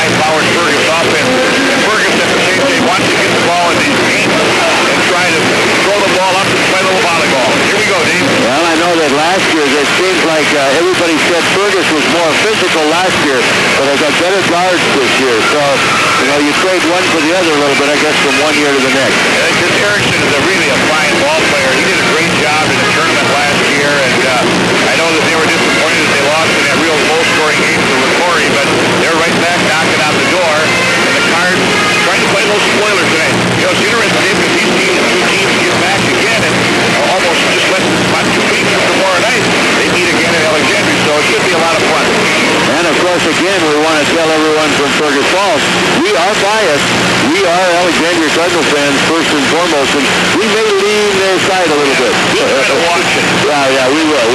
high-powered Fergus offense. And Fergus at the same time wants to get the ball in these games and try to throw the ball up and play a little volleyball. Here we go, Dave. Well, I know that last year it seems like everybody said Fergus was more physical last year, but they got better guards this year. So, you trade one for the other a little bit, I guess, from one year to the next. This Erickson is really a fine ball player. He did a great job in the tournament last year, and I know that they were disappointed that they lost in that real low-scoring game to Ricori, but they're right back knocking out the door, and the Cards trying to play a little spoiler tonight. It's interesting, Dave, because these two teams get back again, and almost just about 2 weeks from tomorrow night, they meet again in Alexandria, so it should be a lot of fun. And, of course, again, we want to tell everyone from Fergus Falls, we are biased. We are Alexandria Cardinals fans, first and foremost, and we may lean their side a little bit. We'll try to watch it. Yeah, we will.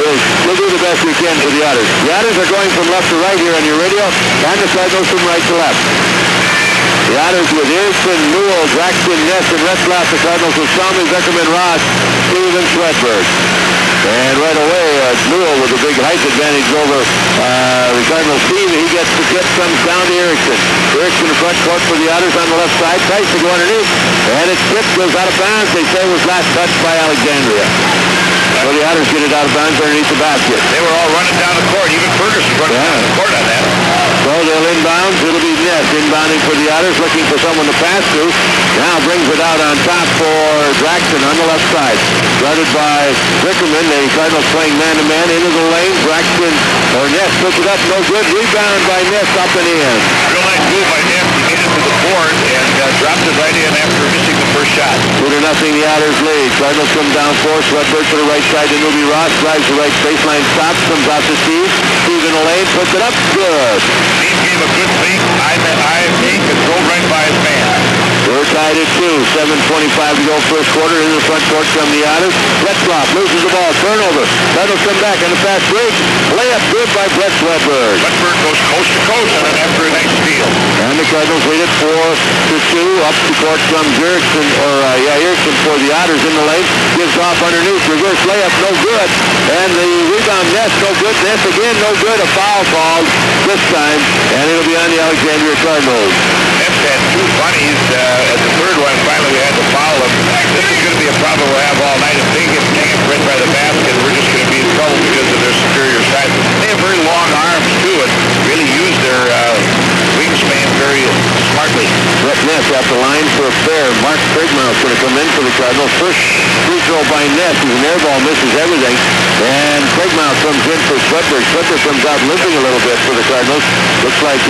We'll do the best we can for the Otters. The Otters are going from left to right here on your radio, and the Cardinals from right to left. The Otters with Erickson, Newell, Braxton, Ness, and Retzlaff. The Cardinals with Salmi, Beckerman, Ross, Stevens, Swedberg. And right away, Newell with a big height advantage over the Cardinals team. He gets the tip, comes down to Erickson. Erickson in front court for the Otters on the left side. Tries to go underneath. And it's tipped, goes out of bounds. They say it was last touched by Alexandria. So the Otters get it out of bounds underneath the basket. They were all running down the court. Even Fergus was running down the court on that. So they'll inbounds. It'll be Ness inbounding for the Otters, looking for someone to pass to. Now brings it out on top for Braxton on the left side. Guarded by Rickerman. The Cardinals playing man-to-man into the lane. Braxton or Ness puts it up. No good. Rebound by Ness up and in. Real nice move by Ness to get into the board and dropped it right in after missing the first shot. 2-0 the Otters lead. Cardinals come down 4. Swedberg to the right side to Newby Ross. Drives the right baseline, stops, comes out to Steve. Steve in the lane, puts it up. Good. Steve gave a good fake. I think it rolled right by his man. We're tied at 2. 7:25 to go first quarter. In the front court from the Otters. Retzlaff loses the ball. Turnover. Cardinals come back on the fast break. Layup good by Brett Swedberg. Swedberg goes coast to coast on it after a nice steal. And the Cardinals lead it 4-2. Up the court comes Erickson, Erickson for the Otters in the lane. Gives off underneath. Reverse layup, no good. And the rebound, Ness, no good. Ness again, no good. A foul called this time. And it'll be on the Alexandria Cardinals. Ness had 2 bunnies. At the third one, finally we had to foul him. This is going to be a problem we'll have all night. If they get taken right by the basket, we're just going to be in trouble because of their superior size. They have very long arms, too, and really use their wingspan very smartly. Brett Ness at the line for a fair. Mark Craigmouth's going to come in for the Cardinals. First free throw by Ness. His air ball misses everything. And Craigmouth comes in for Swedberg. Swedberg comes out limping a little bit for the Cardinals. Looks like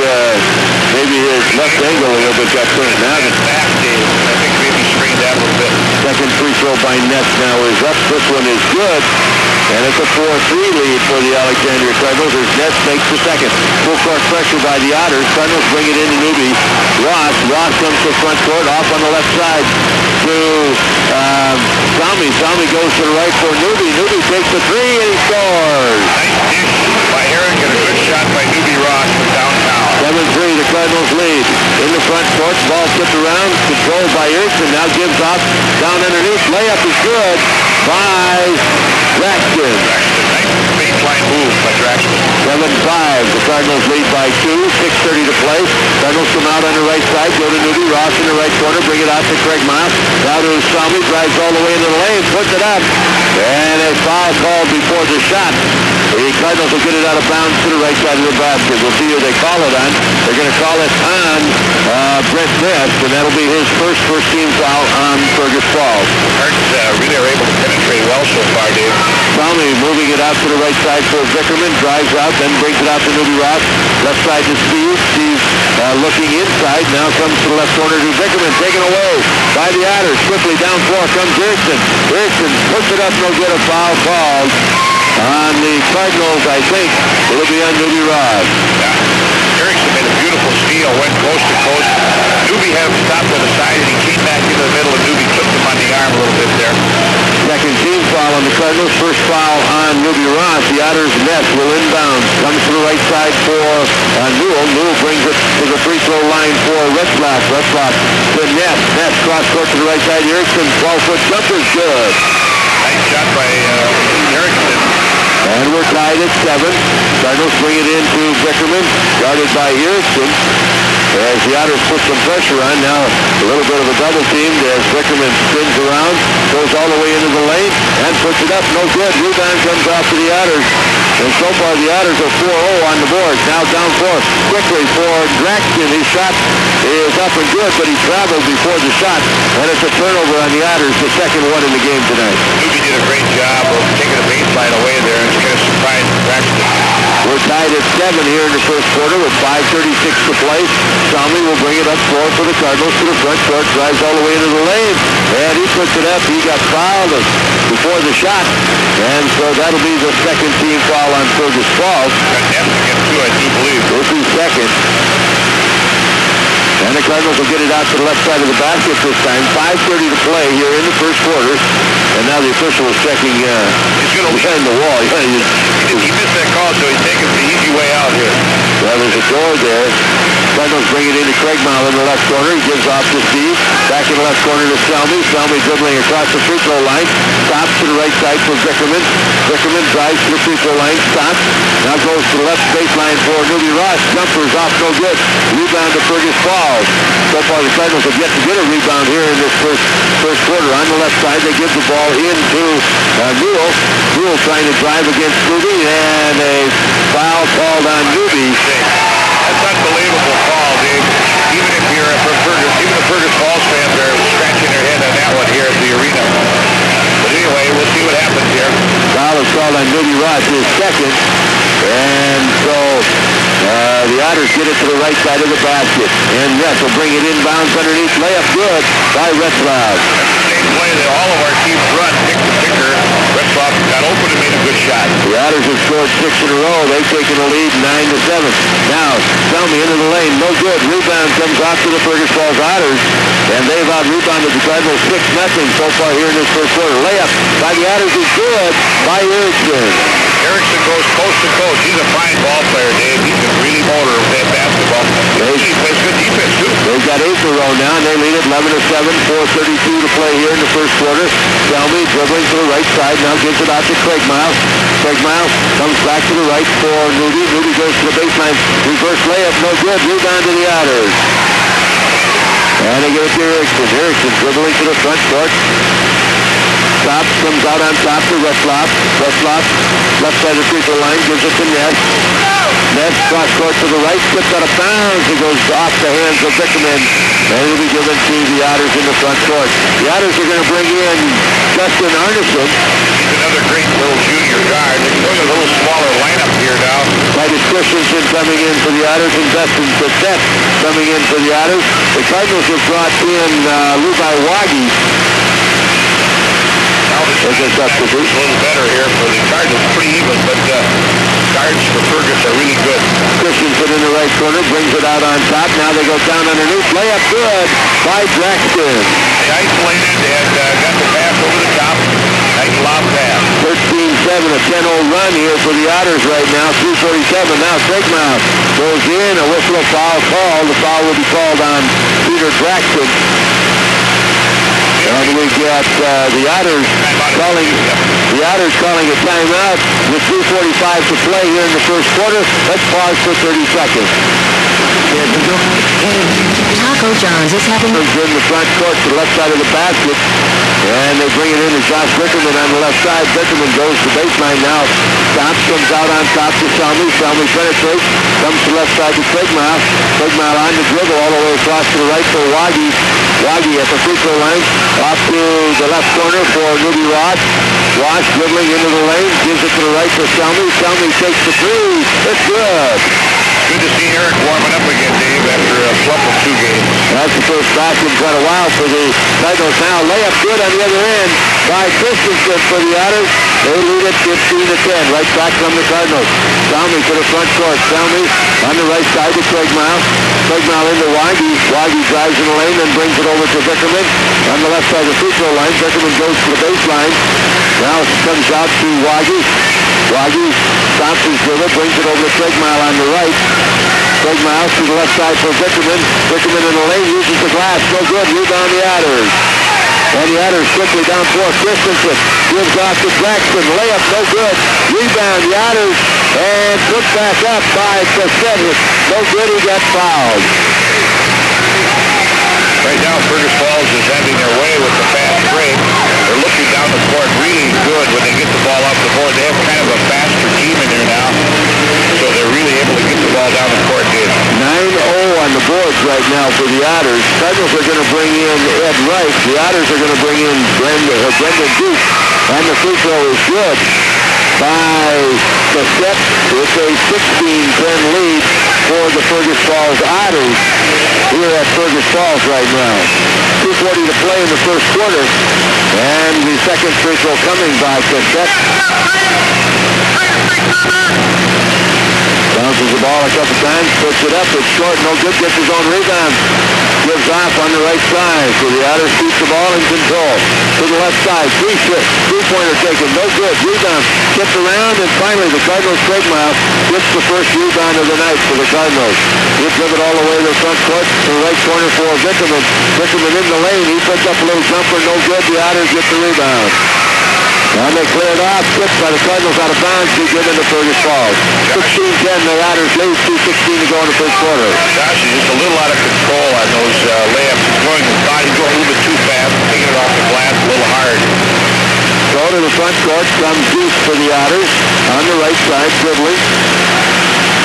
maybe his left ankle a little bit got turned out. Back, Dave. I think maybe strained that a little bit. Second free throw by Ness now is up. This one is good. And it's a 4-3 lead for the Alexandria Cardinals as Ness makes the second. Full court pressure by the Otters. Cardinals bring it into Newby. Ross comes to front court, off on the left side to Salmi. Salmi goes to the right for Newby. Newby takes the 3 and he scores. Nice dish by Eric and a good shot by Newby Ross from downtown. 7-3, the Cardinals lead. In the front court, ball tipped around, controlled by Erickson. Now gives off, down underneath. Layup is good by Braxton. Nice baseline move by Braxton. 7-5, the Cardinals lead by 2, 6:30 to play. Cardinals come out on the right side, go to Newby Ross in the right corner, bring it out to Craigmouth. Now to Salmi, drives all the way into the lane, puts it up. And a foul called before the shot. The Cardinals will get it out of bounds to the right side of the basket. We'll see who they call it on. They're going to call it on Brett Ness, and that'll be his first team foul on Fergus Falls. Cards really are able to penetrate well so far, Dave. Salmi moving it out to the right side for Vickerman, drives out, then brings it out to Newby Ross. Left side to Steve. Steve looking inside, now comes to the left corner to Vickerman, taken away by the Otters. Quickly down floor comes Erickson. Erickson puts it up, no good, a foul called on the Cardinals, I think. It'll be on Newby Ross. Yeah. Erickson made a beautiful steal, went coast to coast. Newby had him stopped on the side, and he came back into the middle, and Newby took him on the arm a little bit there. Second team foul on the Cardinals. First foul on Newby Ross. The Otters net will inbound. Comes to the right side for Newell. Newell brings it to the free throw line for Retzlaff. Retzlaff to Ness. Ness cross court to the right side. Erickson, 12-foot jumper is good. Nice shot by Erickson. And we're tied at 7. Cardinals bring it in to Vickerman, guarded by Erickson. as the Otters put some pressure on. Now a little bit of a double team as Vickerman spins around, goes all the way into the lane, and puts it up. No good. Rebound comes off to the Otters. And so far the Otters are 4-0 on the board. Now down 4 quickly for Draxton. His shot is up and good, but he traveled before the shot. And it's a turnover on the Otters, the second one in the game tonight. Newby did a great job of taking the baseline away there and kind of surprised Draxton. We're tied at 7 here in the first quarter with 5:36 to play. Salmi will bring it up floor for the Cardinals to the front court. Drives all the way into the lane. And he puts it up. He got fouled before the shot. And so that'll be the second team foul on Fergus Falls. Got Ness to get two, I do believe. This is second. And the Cardinals will get it out to the left side of the basket this time. 5:30 to play here in the first quarter. And now the official is checking He's going to behind the wall. He missed that call, so he's taking the easy way out here. Well, there's a door there. Cardinals bring it into Craig Mile in the left corner. He gives off to Steve. Back in the left corner to Selmy. Selmy dribbling across the free throw line. Stops to the right side for Vickerman. Vickerman drives to the free throw line. Stops. Now goes to the left baseline for Newby Ross. Jumpers off, no good. Rebound to Fergus Falls. So far the Cardinals have yet to get a rebound here in this first quarter. On the left side, they give the ball into Newell. Newell trying to drive against Newby, and a foul called on Newby. That's unbelievable call, Dave. Even if you're even the Fergus Falls fans are scratching their head on that one here at the arena. But anyway, we'll see what happens here. Foul is called on Newby Ross, his second. And so the Otters get it to the right side of the basket. And Rett will bring it inbounds underneath. Layup good by Retzlaff. That's the same play that all of our teams run. Pick the picker. Retzlaff got open and made a good shot. The Otters have scored 6 in a row. They've taken the lead 9-7. Now, Selmy into the lane. No good. Rebound comes off to the Fergus Falls Otters. And they've out-rebounded the Cardinals 6-0 so far here in this first quarter. Layup by the Otters is good by Erickson. Erickson goes coast to coast. He's a fine ball player, Dave. He can really motor with basketball. He plays good defense, too. They've got 8 in a row now, and they lead it 11-7, 4:32 to play here in the first quarter. Selmy dribbling to the right side, now gives it out to Craig Miles. Craig Miles comes back to the right for Newby. Newby goes to the baseline. Reverse layup, no good. Rebound to the Otters. And they give it to Erickson. Erickson dribbling to the front court. Stops, comes out on top to Retzlaff. Retzlaff, left side of the free throw line, gives it to Ness. Ness cross court to the right, skips out of bounds. It goes off the hands of Vickerman. And it'll be given to the Otters in the front court. The Otters are going to bring in Justin Arneson. He's another great little junior guard. They're going a little smaller lineup here now. Titus Christensen coming in for the Otters, and Dustin Bissett coming in for the Otters. The Cardinals have brought in Levi Waggy. As a substitute. A little better here for the Cardinals. Pretty even, but guards for Fergus are really good. Christensen in the right corner, brings it out on top. Now they go down underneath. Layup good by Draxton. They isolated and got the pass over the top. Nice lob pass. 13-7, a 10-0 run here for the Otters right now. 3:47 now. Craig Miles goes in. A whistle foul called. The foul will be called on Peter Draxton. And we got the Otters calling a timeout with 3:45 to play here in the first quarter. Let's pause for 30 seconds. Taco John's is having in the front court to the left side of the basket. And they bring it in to Josh Vickerman on the left side. Vickerman goes to baseline now. Stops, comes out on top to Selmy. Selmy penetrates. Comes to the left side to Craig Mile. Craig Mile on the dribble all the way across to the right for Waggy. Waggy at the free throw line. Off to the left corner for Newby Ross. Ross dribbling into the lane. Gives it to the right for Selmy. Selmy takes the three. It's good. Good to see Eric warming up again, Dave, after a slump of 2 games. That's the first back in quite a while for the Cardinals now. Layup good on the other end by Christensen for the Otters. They lead it 15-10. Right back from the Cardinals. Selmy to the front court. Selmy on the right side to Craig Mile. Craig Mile into Waggy. Waggy drives in the lane and brings it over to Vickerman. On the left side of the free throw line, Vickerman goes to the baseline. Now comes out to Waggy. Waggy stops his dribble, brings it over to Craig Mile on the right. Craig Mile to the left side for Vickerman. Vickerman in the lane, uses the glass. No good. Rebound the Otters. And the Otters quickly down 4. Christensen gives off to Draxton. Layup no good. Rebound the Otters. And put back up by Cassette. No good. He got fouled. Right now, Fergus Falls is having their way with the fast break. They're looking down the court really good when they get the ball off the board. They have kind of a faster team in there now, so they're really able to get the ball down the court, Dave. 9-0 on the boards right now for the Otters. Cardinals are going to bring in Ed Wright. The Otters are going to bring in Brendan Duke. And the free throw is good by the set. It's a 16-10 lead for the Fergus Falls Otters here at Fergus Falls right now. 2:40 to play in the first quarter. And the second free throw coming by Cassette. Bounces the ball a couple times, puts it up, it's short, no good, gets his own rebound. Gives off on the right side, so the Otters keep the ball in control. To the left side, three-pointer taken, no good, rebound, tipped around, and finally the Cardinals' Craig Miles gets the first rebound of the night for the Cardinals. He driven all the way to the front court, to the right corner for Vickerman. Vickerman in the lane, he puts up a little jumper, no good, the Otters get the rebound. And they clear it off, tipped by the Cardinals out of bounds, to get into Fergus Falls. 16-10, the Otters lead, 2:16 to go in the first quarter. Josh is just a little out of control on those layups. He's going his body going a little bit too fast, taking it off the glass a little hard. So to the front court comes Deuce for the Otters. On the right side, dribbling.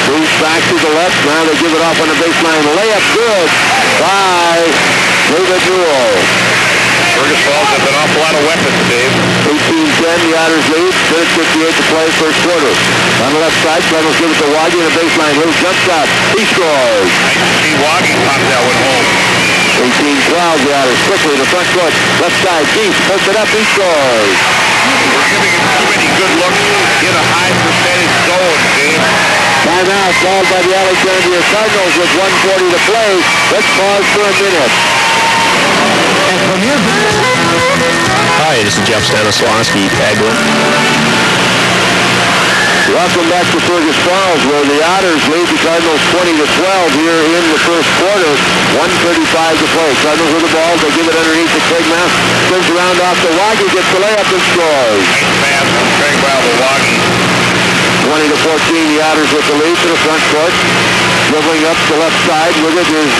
Moves back to the left. Now they give it off on the baseline. Layup good by David Newell. Fergus Falls has an awful lot of weapons, Dave. 18-10, the Otters lead. 58 to play, first quarter. On the left side, Cardinals give it to Waggy on the baseline. Little jump shot. He scores. Nice to see Waggy pop that one home. 18-12, the Otters quickly to front court. Left side, deep. Puts it up. He scores. We're giving him too many good looks in a high percentage zone, Dave. Timeout called by the Alexandria Cardinals with 1:40 to play. Let's pause for a minute. And from your... Hi, this is Jeff Stanislawski, Agler. Welcome back to Fergus Falls, where the Otters lead the Cardinals 20-12 here in the first quarter. 1:35 to play. Cardinals with the ball. They give it underneath to Craig Miles. Turns around off to Waggy, gets the layup and scores. Nice pass from Craig Miles to Waggy. 20-14, the Otters with the lead to the front court. Dribbling up the left side with it is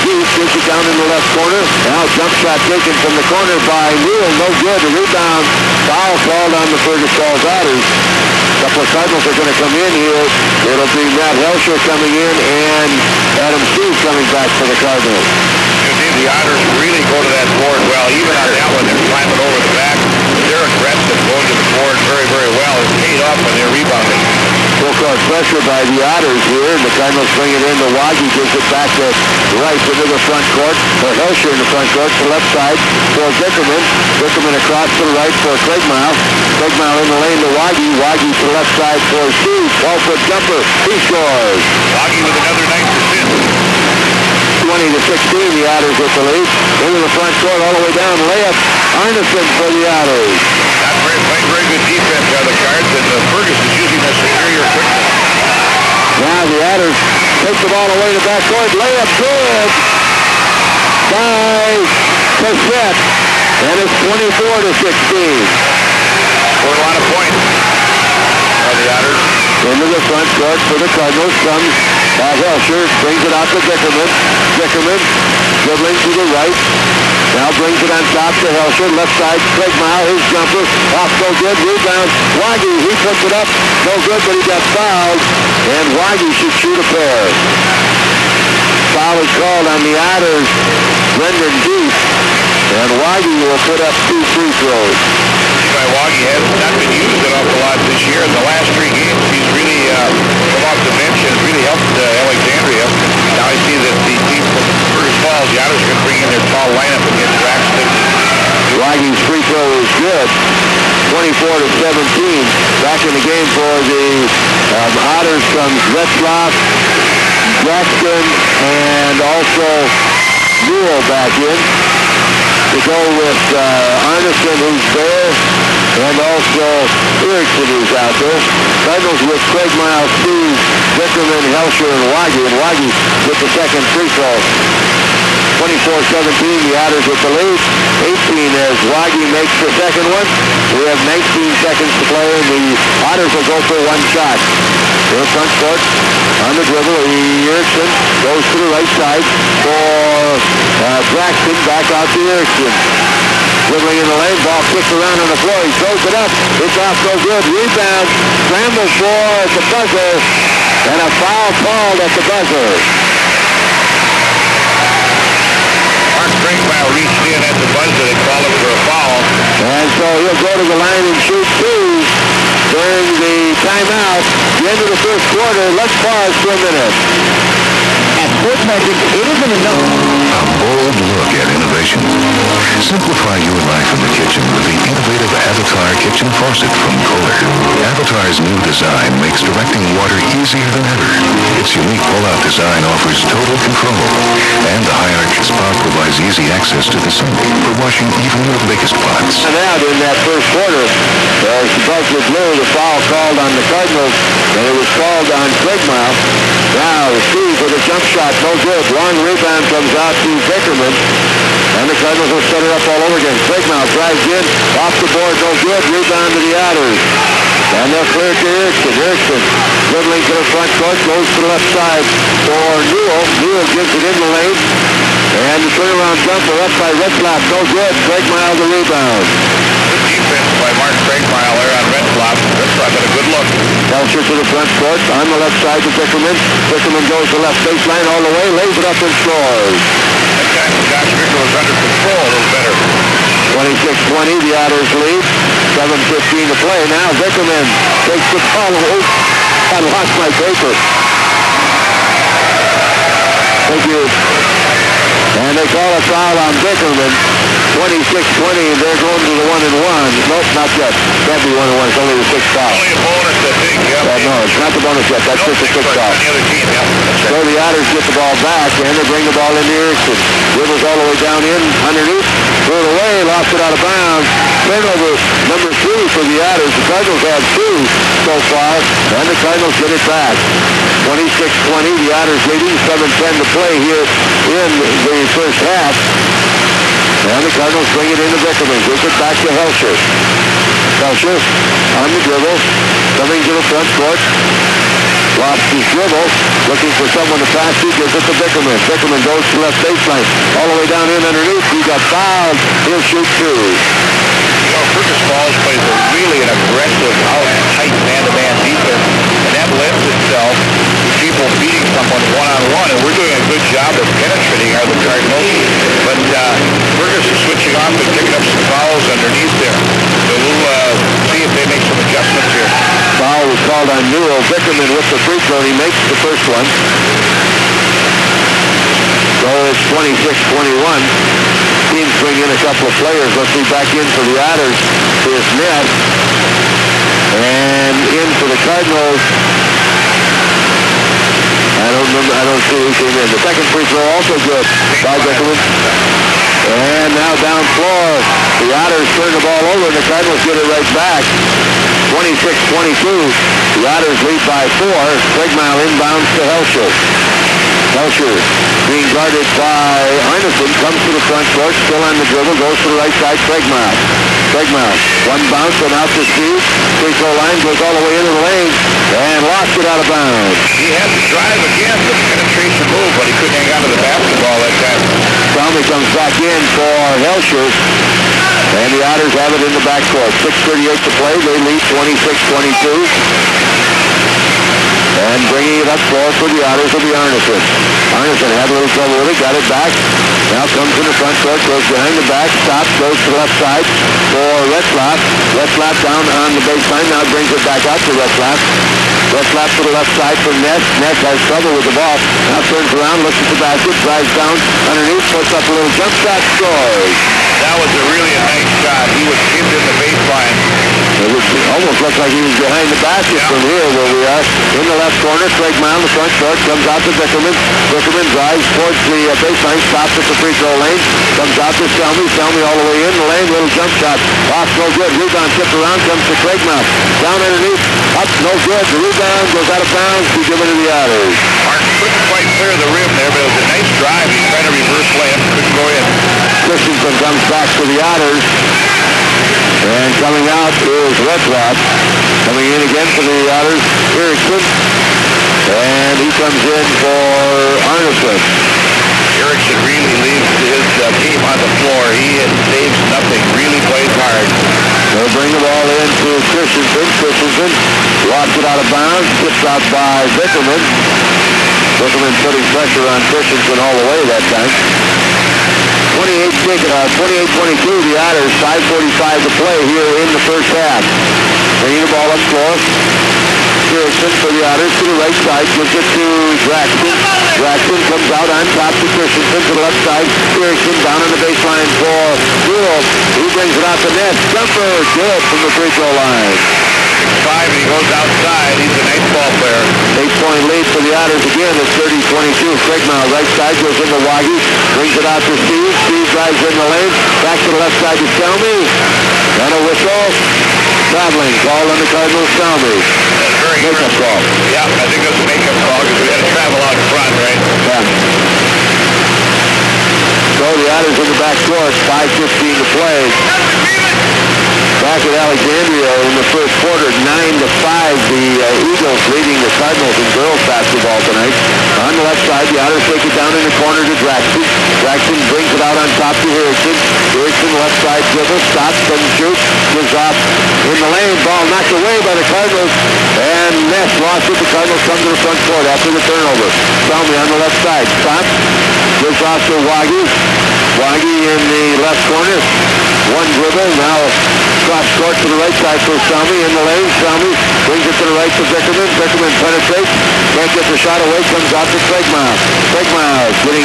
Keith. Gets it down in the left corner. Now jump shot taken from the corner by Newell. No good. The rebound. Foul called on the Fergus Falls Otters. A couple of Cardinals are going to come in here. It'll be Matt Helsher coming in and Adam Steve coming back for the Cardinals. The Otters really go to that board well. Even on that one, they're climbing over the back. They're aggressive going to the board very, very well. It's paid off when they're rebounding. Full court pressure by the Otters here. The Cardinals bring it in. The Waggy gives it back to right into the front court. For Helsher in the front court to the left side for Vickerman. Vickerman across to the right for Craig Miles. Craig Miles in the lane to Waggy. Waggy to the left side for Steve. 12-foot jumper. He scores. Waggy with another nice assist. 20-16, the Otters with the lead. Into the front court all the way down. Layup. Arneson for the Otters. Not playing very good defense by the Cards, and Fergus is using their superior quickness. Now the Otters take the ball away to backcourt. Layup good by Cassette. And it's 24-16. Scored a lot of points by the Otters. Into the front court for the Cardinals comes Helsher. Brings it out to Vickerman. Vickerman dribbling to the right. Now brings it on top to Helsher. Left side, Craig Miles, his jumper. Off, no good. Rebound. Waggy, he puts it up. No good, but he got fouled. And Waggy should shoot a pair. Foul is called on the Otters. Brendan Deep. And Waggy will put up 2 free throws. Waggy has not been used an awful lot this year. In the last 3 games, he's really come off the bench and really helped Alexandria. Now I see that the team from Fergus Falls, the Otters, are going to bring in their tall lineup against Braxton. Waggy's free throw is good. 24-17. Back in the game for the Otters comes Retzloff, Jackson, and also Newell back in to go with Arneson, who's there, and also Erickson, who's out there. Cardinals with Craig Miles, Steve, Vickerman, Helsher, and Waggy with the second free throw. 24-17, the Otters with the lead. 18 as Waggy makes the second one. We have 19 seconds to play, and the Otters will go for one shot. Here front court on the dribble. Erickson goes to the right side for Braxton. Back out to Erickson. Dribbling in the lane, ball kicked around on the floor. He throws it up. It's off no good. Rebound. Scramble for at the buzzer. And a foul called at the buzzer. Mark Brinkmeyer reached in at the buzzer. They called it for a foul. And so he'll go to the line and shoot two during the timeout. The end of the first quarter. Let's pause for a minute. At Sports Magic, it isn't enough. A bold look at innovation. Simplify your life in the kitchen with the innovative Avatar kitchen faucet from Kohler. Avatar's new design makes directing water easier than ever. Its unique pull-out design offers total control, and the high-arch spout provides easy access to the sink for washing even your biggest pots. And out in that first quarter, as the buzzer blew, the foul called on the Cardinals, and it was called on Craigmile. Now the Steve with a jump shot, no good. Long rebound comes out to Vickerman, and the Cardinals will set it up all over again. Craigmile drives in, off the board, no good. Rebound to the Otters. And they'll clear to Erickson. Erickson dribbling to the front court, goes to the left side for Newell. Newell gives it in the lane. And the turnaround jumper up by Redflap, no good. Craigmile the rebound. Good defense by Mark Brinkmeyer there on Redflap. Redflap had a good look. Belcher to the front court, on the left side to Vickerman. Vickerman goes to left baseline all the way, lays it up and scores. That time Josh Ricker was under control a little better. 26-20, the Otters lead. 7:15 to play. Now Vickerman takes the ball away. I lost my paper. Thank you. And they call a foul on Vickerman. 26-20, they're going to the 1-and-1. Nope, not yet. Can't be 1-and-1. It's only the sixth foul. Only a bonus, I think. No, it's not the bonus yet. That's just the sixth foul. The other team, yeah. So the Otters get the ball back, and they bring the ball into Erickson. Dribbles all the way down in, underneath, threw it away, lost it out of bounds. Turnover number 3 for the Otters. The Cardinals have 2 so far, and the Cardinals get it back. 26-20, the Otters leading, 7:10 to play here in the first half. And the Cardinals bring it into Vickerman. Gives it back to Helsher. Helsher on the dribble, coming to the front court. Lost his dribble, looking for someone to pass to, gives it to Vickerman. Vickerman goes to left baseline, all the way down in underneath. He got fouled. He'll shoot 2. You know, Fergus Falls plays really an aggressive, out-tight man-to-man defense, and that lends itself to people beating someone one-on-one, and we're doing a good job of penetrating the Cardinals, but Fergus is switching off and picking up some fouls underneath there. So we'll see if they make some adjustments here. Foul was called on Newell. Vickerman with the free throw. He makes the first one. So it's 26-21. Teams bring in a couple of players. Let's see, back in for the Otters is Ness. And in for the Cardinals. I don't see who came in. The second free throw also good by Vickerman. And now down floor. The Otters turn the ball over and the Cardinals get it right back. 26-22. The Otters lead by 4. Craigmile inbounds to Helsher. Helsher being guarded by Arneson, comes to the front court, still on the dribble, goes to the right side, Craigmile. Craigmile, one bounce and out to Steve. Free throw line goes all the way into the lane and lost it out of bounds. He had to drive again, the penetration move, but he couldn't hang on to the basketball that time. Cromley comes back in for Helsher. And the Otters have it in the backcourt. 6:38 to play. They lead 26-22. And bringing it up for the Otters will be Arneson. Arneson had a little trouble with it, got it back. Now comes in the front court, goes behind the back, stops, goes to the left side for Redflap. Redflap down on the baseline, now brings it back out to Redflap. Redflap to the left side for Ness. Ness has trouble with the ball. Now turns around, looks at the basket, drives down underneath, puts up a little jump shot, scores. That was really a nice shot. He was pinned in the baseline. It almost looked like he was behind the basket from here where we are. In the left corner, Craigmile, the front court, comes out to Vickerman. Vickerman drives towards the baseline, stops at the free throw lane, comes out to Selmy. Selmy all the way in the lane, little jump shot. Off, no good. Rebound tipped around, comes to Craigmile. Down underneath, up, no good. The rebound goes out of bounds, be given to the Otters. Mark couldn't quite clear the rim there, but it was a nice drive. He's trying to reverse layup. comes back to the Otters. And coming out is Retlap. Coming in again for the Otters, Erickson. And he comes in for Arneson. Erickson really leaves his team on the floor. He saves nothing, really plays hard. They'll bring the ball in to Christensen. Christensen lost it out of bounds, tipped out by Vickerman. Vickerman putting pressure on Christensen all the way that time. 28-22, the Otters, 5:45 to play here in the first half. Bringing the ball up close. Erickson for the Otters to the right side, gives it to Braxton. Braxton comes out on top to Christensen to the left side. Erickson down on the baseline for Newell. He brings it out the net. Jumper, good from the free throw line. 6'5", and he goes outside. He's a nice ball player. 8-point lead for the Otters again. It's 30-22. Craigmile right side goes into Waggy. Brings it out to Steve. Steve drives in the lane. Back to the left side to Selmy. And a whistle. Traveling. Call on the Cardinals. Selmy. Very good. Makeup call. Yeah, I think that's a makeup call because we had to travel out front, right? Yeah. So the Otters in the back court. 5:15 to play. Back at Alexandria in the first quarter, 9-5, the Eagles leading the Cardinals in girls basketball tonight. On the left side, the Otters take it down in the corner to Braxton. Braxton brings it out on top to Harrison. Harrison left side dribble, stops, doesn't shoot, gives off in the lane. Ball knocked away by the Cardinals, and Ness lost it. The Cardinals come to the front court after the turnover. Selmy on the left side, stops, gives off to Waggy. Waggy in the left corner. One dribble, now cross court to the right side for Selmy in the lane. Selmy brings it to the right to Vickerman. Vickerman penetrates, can't get the shot away, comes out to Craigmile. Craigmile getting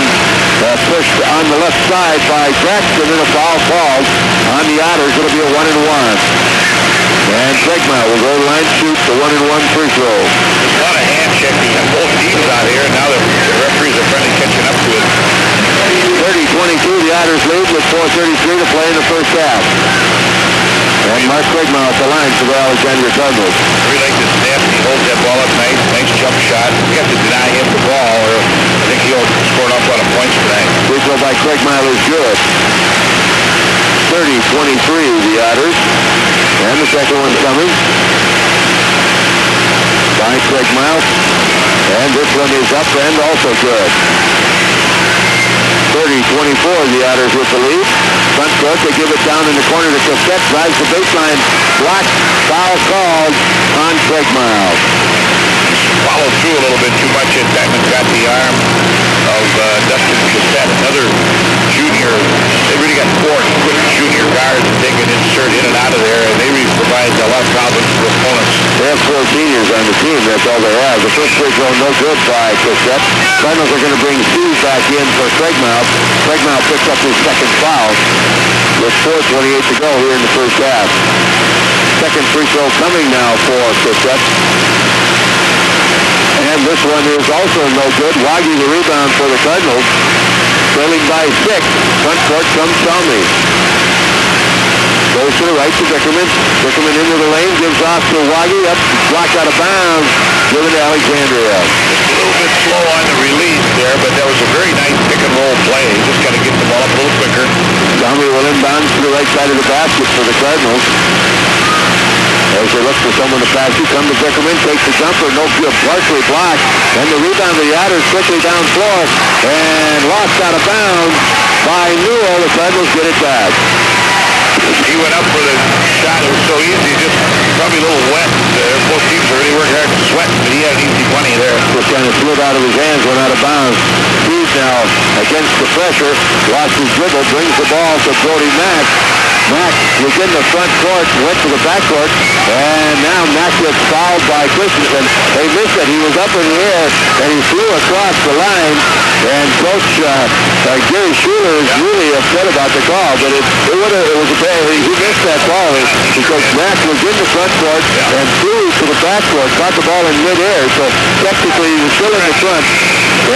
pushed on the left side by Braxton, and a foul called on the Otters. It'll be a 1-and-1. And Craigmile will go to the line, shoot the 1-and-1 free throw. There's a lot of hand checking on both teams out here, and now the referees are finally catching up to it. 30-22, the Otters lead with 4:33 to play in the first half. And Mark Craigmile at the line for the Alexandria Cardinals. We like this snap. He holds that ball up nice jump shot. We have to deny him the ball, or I think he'll score an awful lot of points tonight. Free throw by Craigmile is good. 30-23, the Otters. And the second one coming by Craigmile. And this one is up and also good. 30-24, the Otters with the lead. Front court, they give it down in the corner to Cassette, drives the baseline, blocked, foul called on Craigmile. Followed through a little bit too much at that and got the arm of Dustin Cassette, another junior. They really got four quick junior guards that they can insert in and out of there, and they really provide a lot of problems for opponents. They have four seniors on the team, that's all they have. The first free throw no good by Cassette. Cardinals are going to bring Steve back in for Craigmile. Craigmile picks up his second foul with 4:28 to go here in the first half. Second free throw coming now for Cassette. And this one is also no good. Waggy the rebound for the Cardinals. Trailing by 6. Front court comes Selmy. Goes to the right to Vickerman. Vickerman into the lane, gives off to Waggy. Up, blocked out of bounds. Given to Alexandria. Just a little bit slow on the release there, but that was a very nice pick and roll play. Just got to get the ball up a little quicker. Selmy will inbound to the right side of the basket for the Cardinals. As they look for someone to pass, you come to Vickerman, takes the jumper, no good, partially blocked, and the rebound of the Otters quickly down floor, and lost out of bounds by Newell. The Cardinals get it back. He went up for the shot. It was so easy, just probably a little wet. Both teams are really working hard to sweat, but he had an easy 20 there. Just kind of slid out of his hands, went out of bounds. Steve now against the pressure, lost his dribble, brings the ball to Brody Mack. Mack was in the front court, went to the back court, and now Mack gets fouled by Christensen. They missed it. He was up in the air, and he flew across the line. And Coach Gary Schuler is really upset about the call, but it was a bad. He missed that ball because Mack was in the front court and flew to the back court, caught the ball in midair. So technically, he was still in the front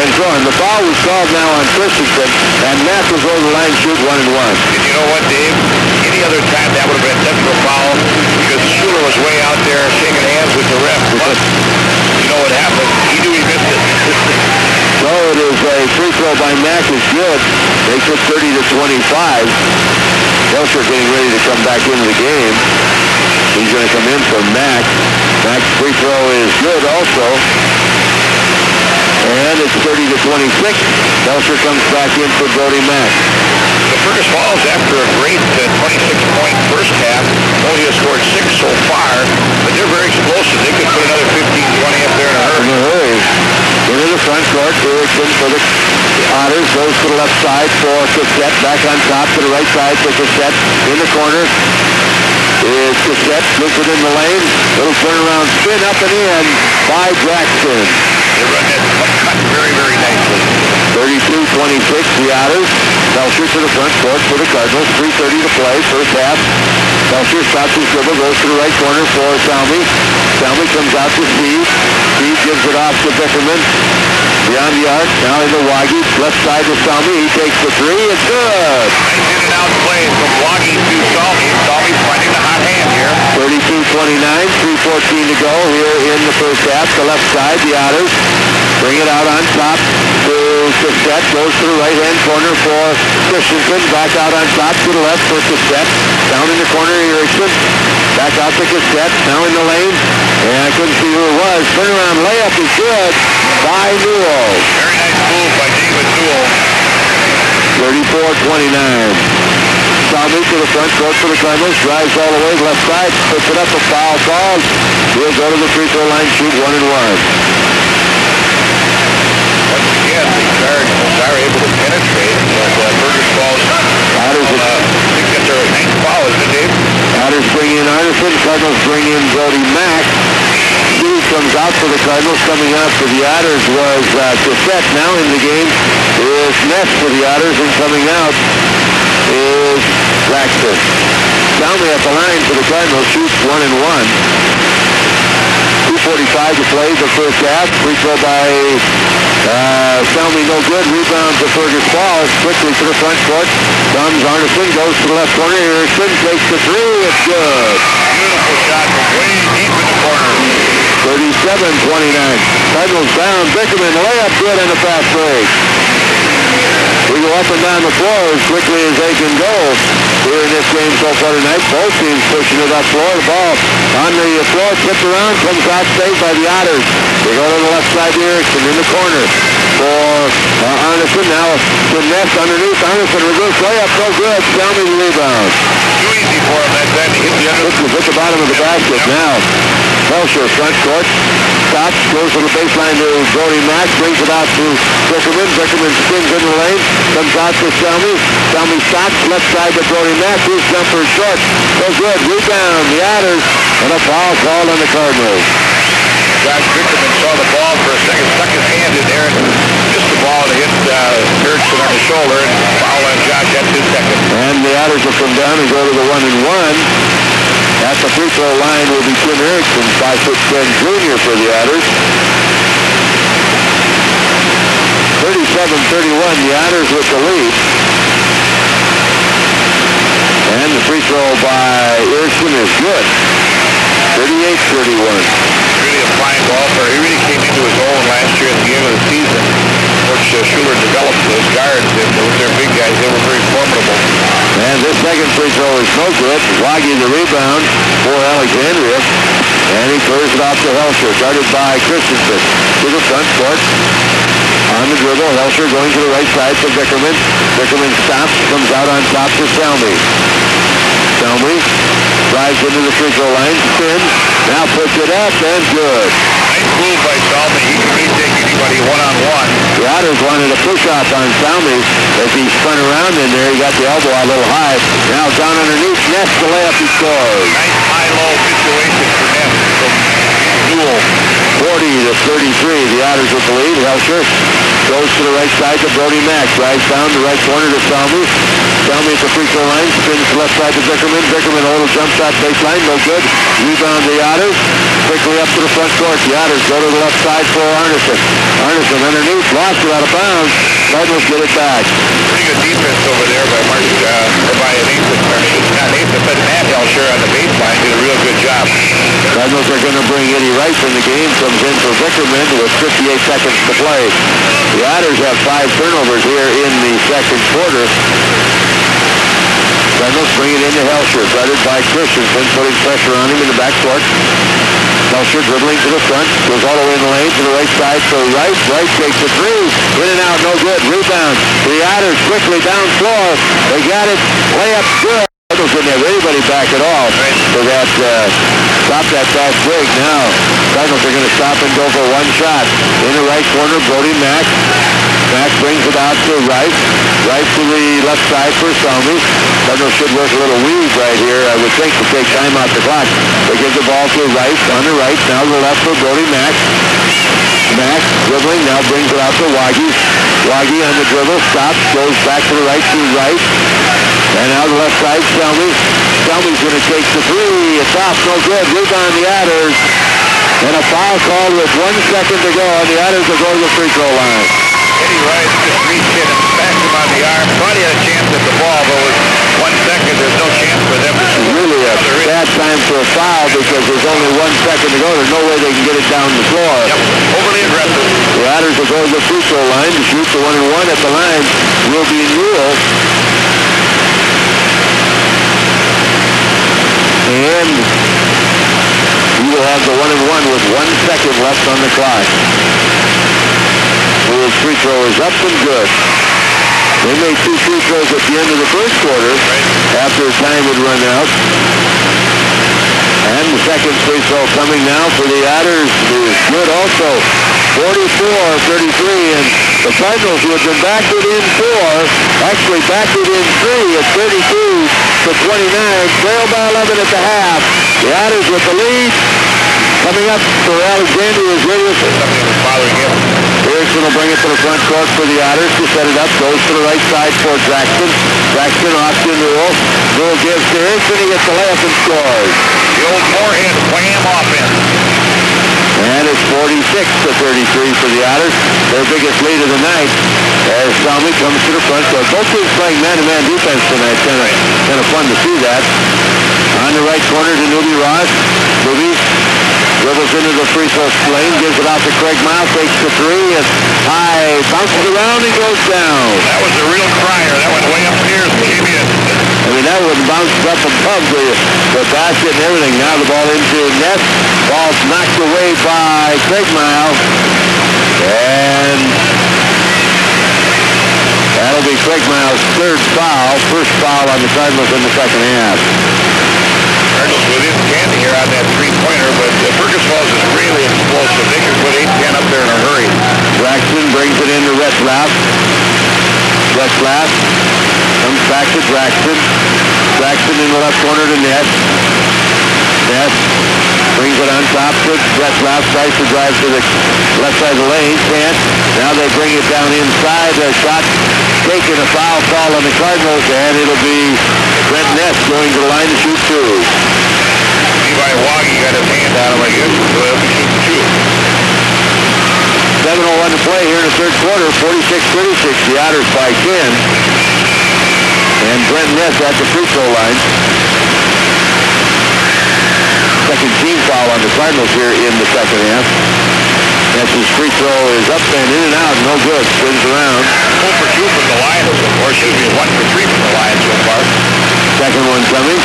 and throwing. The foul was called now on Christensen, and Mack was over the line, shoot 1-1. And you know what, Dave? Any other time that would have been a technical foul because Schuler was way out there shaking hands with the ref. But you know what happened? He knew he missed it. So it is a free throw by Mack is good. Makes it 30-25. Belcher getting ready to come back into the game. He's going to come in for Mack. Mack's free throw is good also. And it's 30-26. Belcher comes back in for Brody Mack. The Fergus Falls, after a great 26-point first half, only has scored 6 so far, but they're very explosive. They could put another 15-20 up there in a hurry. Into the front court, Erickson for the Otters, goes to the left side for Cassette, back on top to the right side for Cassette, in the corner is Cassette, puts it in the lane, little turnaround spin up and in by Braxton. They run that cut very, very nicely. 32-26, the Otters. Belcher to the front court for the Cardinals, 3:30 to play, first half. Belcher stops his dribble, goes to the right corner for Salmi. Salmi comes out to Steve. Steve gives it off to Beckerman. Beyond the arc, now into Waggy. Left side to Salmi. He takes the three. It's good. Nice in and out play from Waggy to Salmi. Salmi finding the hot hand here. 32-29, 3:14 to go here in the first half. The left side, the Otters bring it out on top to Cassette. Goes to the right-hand corner for Christensen. Back out on top to the left for Cassette. Down in the corner, Erickson. Back out to Cassette. Now in the lane. And I couldn't see who it was. Turnaround layup is good by Newell. Very nice move by David Newell. 34-29. Salmi to the front court for the Cardinals. Drives all the way left side. Puts it up a foul ball. He'll go to the free throw line, shoot 1 and 1. Once again, the Cardinals are able to penetrate. Fergus Falls. Otters I think that's their 9th foul, isn't it, Dave? Otters bring in Arneson. Cardinals bring in Brody Mack. Steve comes out for the Cardinals. Coming out for the Otters was Cassette. Now in the game is Ness for the Otters. And coming out is Braxton. Salmi at the line for the Cardinals. Shoots 1 and 1. 2:45 to play the first half. Free throw by Salmi, no good. Rebound to Fergus Falls. Quickly to the front court. Comes Arneson, goes to the left corner. Erickson takes the three. It's good. Beautiful shot from way deep in the corner. 37-29. Cardinals down. Bickerman, layup good and a fast break. We go up and down the floor as quickly as they can go here in this game so far tonight. Both teams pushing it up floor. The ball on the floor, tipped around, comes out, saved by the Otters. They go to the left side to Erickson in the corner for Arneson. Now to Ness underneath. Arneson reverse layup, no good. Salmi the rebound. Too easy for him that time to hit the other. This is at the bottom of the basket now. Belcher, front court. Stops, goes to the baseline to Brody Mack, brings it out to Bickerman. Bickerman spins in the lane, comes out to Salmi. Salmi stops, left side to Brody Mack. His jumper is short. So good. Rebound, the Otters, and a foul call on the Cardinals. Josh Bickerman saw the ball for a second, stuck his hand in there, and missed the ball to hit Erickson on the shoulder, and foul on Josh. That's his second. And the Otters will come down and go to the 1 and 1. At the free throw line will be Tim Erickson, 5'10" junior for the Otters. 37-31, the Otters with the lead. And the free throw by Erickson is good. 38-31. Really a fine ball player. He really came into his own last year at the end of the season. Coach Schuler developed those guards, and with their big guys, they were very formidable. And this second free throw is no good. Waggy the rebound for Alexandria. And he clears it off to Helsher, guarded by Christensen. To the front court. On the dribble, Helsher going to the right side for Bickerman. Bickerman stops, comes out on top to Salmi. Salmi drives into the free throw line, spins, now puts it up, and good. Nice move by Salmi. He can really take anybody one-on-one. The Otters wanted a push-off on Salmi as he spun around in there. He got the elbow a little high. Now down underneath, Ness the layup, he scores. Nice high-low situation for Ness from Newell. 40-33, the Otters with the lead. Helsher goes to the right side to Brody Mack. Drives down the right corner to Salmi. Salmi at the free throw line. Spins left side to Bickerman. Bickerman a little jump shot baseline. No good. Rebound the Otters. Quickly up to the front court. The Otters go to the left side for Arneson. Arneson underneath. Lost it out of bounds. Cardinals get it back. Pretty good defense over there by Matt Helsher on the baseline. Did a real good job. Cardinals are going to bring Eddie Rice in the game. Comes in for Vickerman with 58 seconds to play. The Otters have 5 turnovers here in the second quarter. Cardinals bring it into Helsher, guarded by Christensen, putting pressure on him in the backcourt. Helsher dribbling to the front, goes all the way in the lane to the right side for Rice. Rice takes the three, in and out, no good. Rebound. The Otters quickly down floor. They got it. Layup good. Cardinals didn't have anybody back at all for that stop that fast break. Now Cardinals are going to stop and go for one shot. In the right corner, Brody Mack. Mack brings it out to Rice. Rice to the left side for Salmi. Cardinals should work a little weave right here, I would think, to take time off the clock. They give the ball to Rice on the right. Now to the left for Brody Mack. Mack dribbling, now brings it out to Waggy. Waggy on the dribble, stops, goes back to the right to Rice. And now the left side, Selmy. Selmy's going to take the three. It's off, no good. Rebound the Otters. And a foul call with 1 second to go. And the Otters will go to the free throw line. Eddie Rice just reached in and smacked him on the arm. Thought he had a chance at the ball, but with 1 second, there's no chance for them to score. Really a bad time for a foul because there's only 1 second to go. There's no way they can get it down the floor. Yep, overly aggressive. The Otters will go to the free throw line to shoot the 1-and-1 at the line. Will be Newell. And he will have the 1-and-1 with 1 second left on the clock. Newell's free throw is up and good. They made 2 free throws at the end of the first quarter after time had run out. And the second free throw coming now for the Otters is good also. 44-33, and the Cardinals, who had been backward in 4, actually backward in 3 at 32-29, trail by 11 at the half. The Otters with the lead. Coming up for Alexandria is Williamson. Something was bothering him. Pearson will bring it to the front court for the Otters to set it up. Goes to the right side for Braxton. Braxton off to Newell. Newell gives to Pearson. He gets the layup and scores. The old Moorhead wham offense. And it's 46-33 for the Otters. Their biggest lead of the night. As Salmi comes to the front court. Both teams playing man-to-man defense tonight. Kind of fun to see that. On the right corner to Newby Ross. Newby dribbles into the free throw lane, gives it out to Craig Miles, takes the three, it's high, bounces around and goes down. That was a real crier. That went way upstairs and came in. I mean, that one bounced up above the basket and everything. Now the ball into net. Ball's knocked away by Craig Miles. And that'll be Craig Miles' third foul. First foul on the Cardinals in the second half. Cardinals within 10 here on that three-pointer, but Fergus Falls is really explosive. They can put 8-10 up there in a hurry. Braxton brings it into Retzlaff. Retzlaff comes back to Braxton. Braxton in the left corner to Ness. Ness brings it on top to Retzlaff. Tries to drive to the left side of the lane. Can't. Now they bring it down inside. A shot taken, a foul call on the Cardinals, and it'll be Brent Ness going to the line to shoot 2. Levi Waggy got his hand on him, I guess, so he'll be shooting 2. 7:01 to play here in the third quarter. 46-36. The Otters by 10. And Brent Ness at the free throw line. Second team foul on the Cardinals here in the second half. Ness's free throw is up and in and out. No good. Spins around. 0 for 2 from the Lions, or should be 1 for 3 from the Lions so far. Second one coming.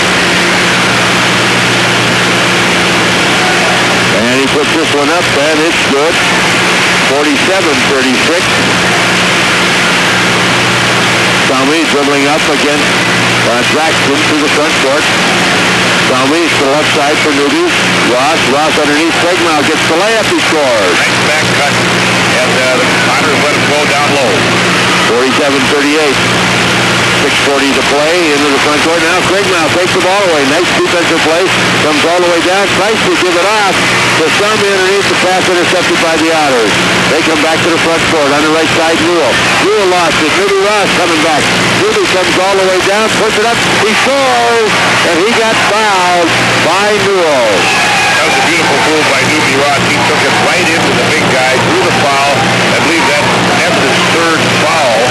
And he puts this one up, and it's good. 47-36. Salmi dribbling up against Braxton to the front court. Salmi to the left side for Newby. Ross underneath. Craig Miles gets the layup. He scores. Nice back cut, and the Otters let him go down low. 47-38. 6:40 to play into the front court. Now Craig Miles takes the ball away. Nice defensive play. Comes all the way down. Tries to give it off. The Salmi underneath, the pass intercepted by the Otters. They come back to the front court on the right side. Newell. Newell lost it. Newby Ross coming back. Newby comes all the way down. Puts it up. He scores. And he got fouled by Newell. That was a beautiful move by Newby Ross. He took it right into the big guy, drew the foul. I believe that's Ness's third foul.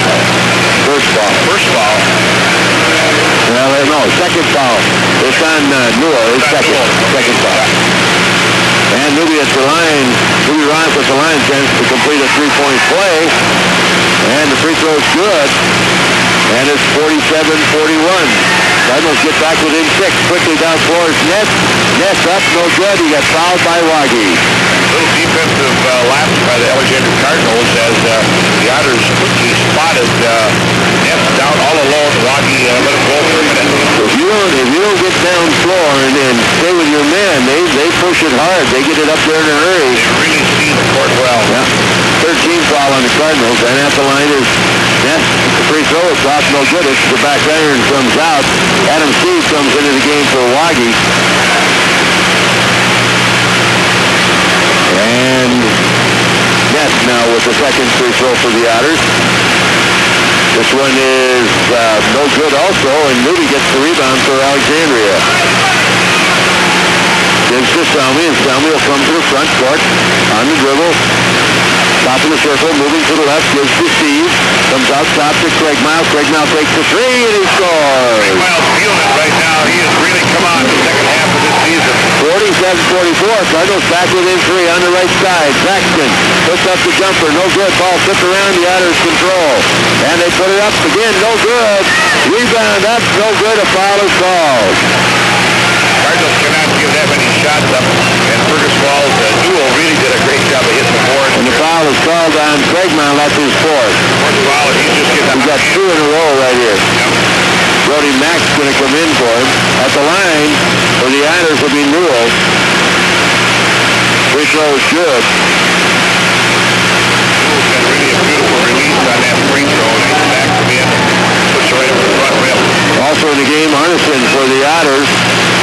second foul. It's on Newell, his second foul. And Newby at the line. Newby Ross at the line, chance to complete a three-point play. And the free throw's good. And it's 47-41. Cardinals get back within 6. Quickly down floors. Ness up, no good. He got fouled by Waggy. Little defensive lapse by the Alexandria Cardinals as the Otters quickly spotted Ness down all alone. Waggy let him go for a minute. If you don't get down floor and stay with your man, they push it hard. They get it up there in a hurry. They really see the court well. Yeah. 13 foul on the Cardinals, and at the line is Ness. The free throw is off, no good. It's the back iron comes out. Adam Steve comes into the game for Waggy. And Ness now with the second free throw for the Otters. This one is no good also, and Newby gets the rebound for Alexandria. Gives to Selmy, and Selmy will come to the front court on the dribble. Top of the circle, moving to the left, gives to Steve. Comes out top to Craig Miles. Craig now takes the three, and he scores. Craig Miles feeling it right now. He has really come on the second half of this season. 47-44. Cardinals back within 3 on the right side. Braxton puts up the jumper. No good. Ball flipped around. The Otters control. And they put it up again. No good. Rebound up. No good. A foul is called. Cardinals cannot give that many shots up. And Fergus Falls Newell really did a great job of hitting the board. And the foul is called on Craig Miles. That's his fourth. Fourth foul, and he's just getting He's got 2 in a row right here. Yep. Brody Mack's going to come in for him. At the line for the Otters will be Newell. Free throw is good. Newell's got really a beautiful release on that free throw. And he's back to in. Puts it right over the front rim. Also in the game, Arneson for the Otters.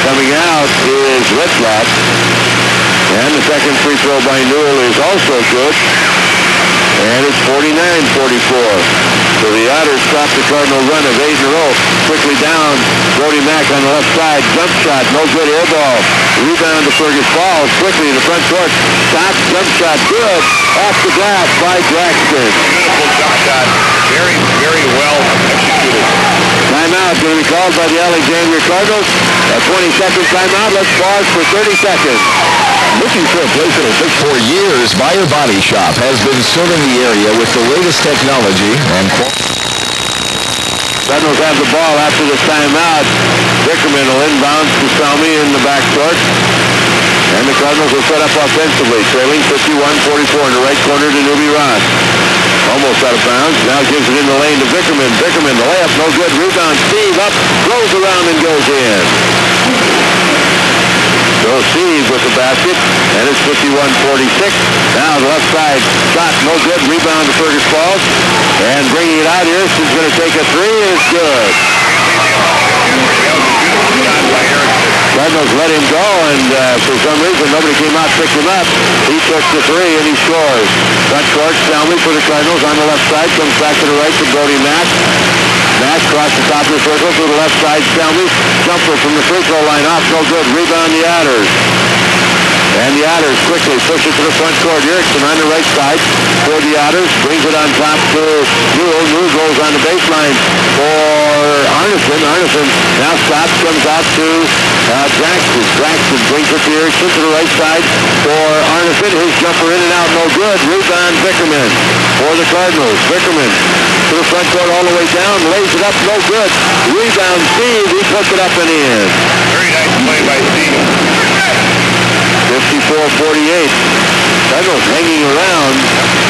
Coming out is Whitlock. And the second free throw by Newell is also good. And it's 49-44. So the Otters stop the Cardinal run of 8 in a row. Quickly down, Brody Mack on the left side. Jump shot, no good, air ball. Rebound to Fergus Falls. Quickly to front court. Stop, jump shot, good. Off the glass by Braxton. Beautiful jump shot. Very, very well executed. Timeout going to be called by the Alexandria Cardinals. A 20-second timeout. Let's pause for 30 seconds. Looking for a place that'll fit for years? Buyer Body Shop has been serving the area with the latest technology and Cardinals have the ball after the timeout. Vickerman will inbound to Salmi in the backcourt. And the Cardinals will set up offensively, trailing 51-44 in the right corner to Newby Ross. Almost out of bounds. Now gives it in the lane to Vickerman. Vickerman, the layup, no good. Rebound, Steve up, throws around and goes in. So Steve with the basket, and it's 51-46. Now the left side shot, no good. Rebound to Fergus Falls. And bringing it out here, he's going to take a three, and it's good. Cardinals let him go, and for some reason nobody came out to pick him up. He took the three, and he scores. Front court, Selmy for the Cardinals on the left side. Comes back to the right to Brody Mack. Mack across the top of the circle to the left side. Selmy, jumper from the free throw line off, no good. Rebound the Otters. And the Otters quickly push it to the front court. Erickson on the right side for the Otters. Brings it on top to Newell. Newell goes on the baseline for Arneson. Arneson now stops, comes out to Braxton. Braxton brings it to Erickson to the right side for Arneson. His jumper in and out, no good. Rebound Vickerman for the Cardinals. Vickerman to the front court all the way down. Lays it up, no good. Rebound Steve. He puts it up and in. Very nice play by Steve. 54-48. Cardinals hanging around.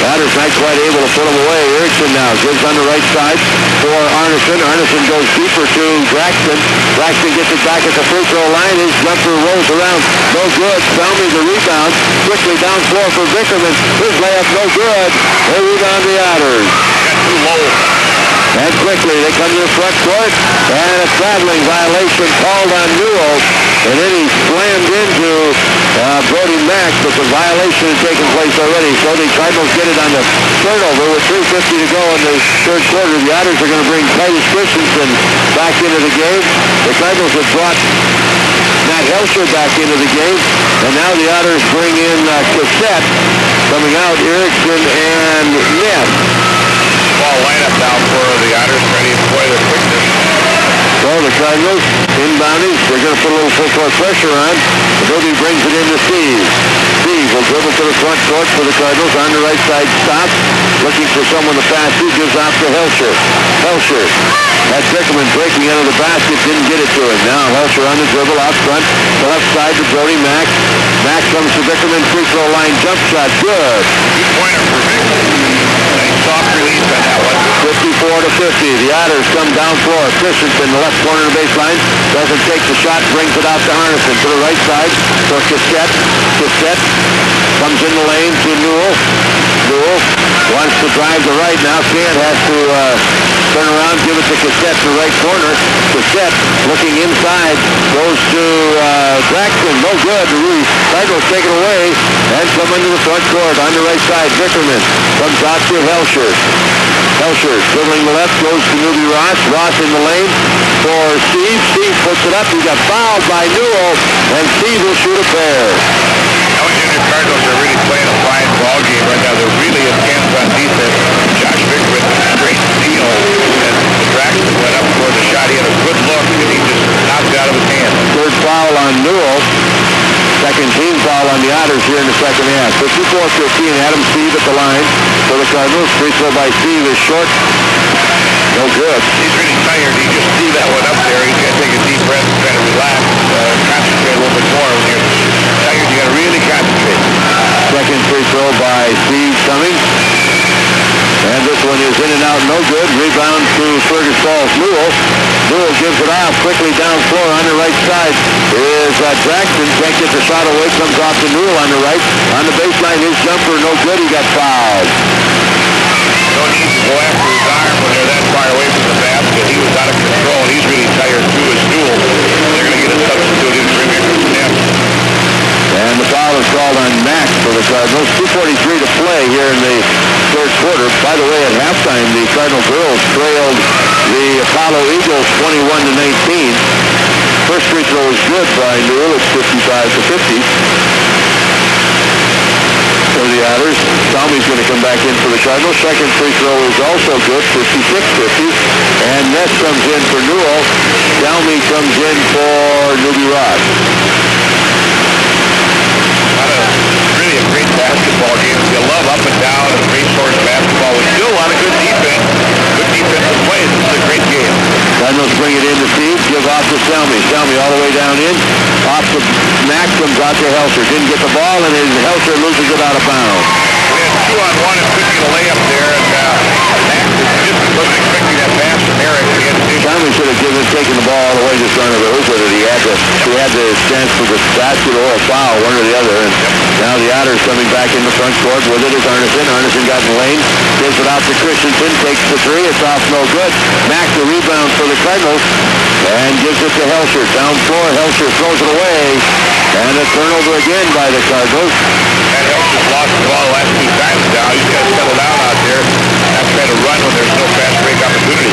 Otters not quite able to put them away. Erickson now gives on the right side for Arneson. Arneson goes deeper to Braxton. Braxton gets it back at the free throw line. His jumper rolls around. No good. Selmy the rebound. Quickly down floor for Vickerman. His layup no good. They rebound the Otters. Got too low. And quickly they come to the front court. And a traveling violation called on Newell. And then he slammed into Brody Mack, but the violation had taken place already. So the Cardinals get it on the turnover with 3:50 to go in the third quarter. The Otters are going to bring Titus Christensen back into the game. The Cardinals have brought Matt Helsher back into the game. And now the Otters bring in Cassette. Coming out, Erickson and Ness. Ball lineup now for the Otters, trying to employ their quickness. So the Cardinals inbounding. They're going to put a little full court pressure on. Adobe brings it in to Steve. Steve will dribble to the front court for the Cardinals. On the right side, stops. Looking for someone to pass to. Gives off to Helsher. Helsher. That's Bickerman breaking out of the basket. Didn't get it to him. Now Helsher on the dribble out front. The left side to Brody Mack. Mack comes to Bickerman. Free throw line jump shot. Good. Two-pointer for Victor. Nice soft release on that one. 54-50. The Otters come down floor. Christensen, the left corner of the baseline. Doesn't take the shot. Brings it out to Arneson. To the right side for Cassette. Cassette comes in the lane to Newell. Newell wants to drive the right now. Can't. Has to turn around. Give it to Cassette to the right corner. Cassette looking inside. Goes to Braxton. No good. The Cardinals take it away and come into the front court. On the right side, Vickerman comes out to Helsher. Helsher dribbling the left, goes to Newby Ross. Ross in the lane for Steve. Steve puts it up. He got fouled by Newell, and Steve will shoot a pair. Alexandria Cardinals are really playing a fine ball game right now. They're really intense on defense. Josh Vickerman, great steal, and Braxton went up for the shot. He had a good look, and he just knocked it out of his hand. Third foul on Newell. Second team foul on the Otters here in the second half. 54-50, and Adam Steve at the line for the Cardinals. Free throw by Steve is short. No good. He's really tired. He just threw that one up there. He's got to take a deep breath and try to relax, concentrate a little bit more. When you're tired, you got to really concentrate. Second free throw by Steve coming. And this one is in and out, no good. Rebound to Fergus Falls. Newell. Newell gives it off quickly down floor on the right side. Is Braxton. Can't get the shot away. Comes off to Newell on the right. On the baseline, his jumper, no good. He got fouled. No need to go after his arm when they're that far away from the basket. He was out of control. He's really tired too as Newell. They're going to get a substitute in for him from the net. And the foul is called on Mack for the Cardinals. 2:43 to play here in the third quarter. By the way, at halftime, the Cardinal girls trailed the Apollo Eagles 21-19. First free throw is good by Newell. It's 55-50 for the Otters. Salmi's going to come back in for the Cardinals. Second free throw is also good, 56-50. And Ness comes in for Newell. Salmi comes in for Newby Ross. Really a great basketball game. You love up and down and racehorse basketball. With still a lot of good defense. Good defensive plays. It's a great game. Cardinals bring it in to Steve. Give off to Salmi. Salmi all the way down in. Off to Mack. Comes out to Helsher. Didn't get the ball, and Helsher loses it out of bounds. We had 2-on-1 and couldn't get a layup there. And Mack just wasn't expecting that pass from Eric. Salmi should have taken the ball all the way to front of the hoop with it. He had the chance for the basket or a foul, one or the other. And now the Otters coming back in the front court with it is Arneson. Arneson got in the lane. Gives it out to Christensen. Takes the three. It's off, no good. Mack the rebound for the Cardinals. And gives it to Helsher. Down floor. Helsher throws it away. And a turnover again by the Cardinals. And Helsher's lost the ball the last two times now. He's got to settle down out there. Not trying to run when there's no fast break opportunity.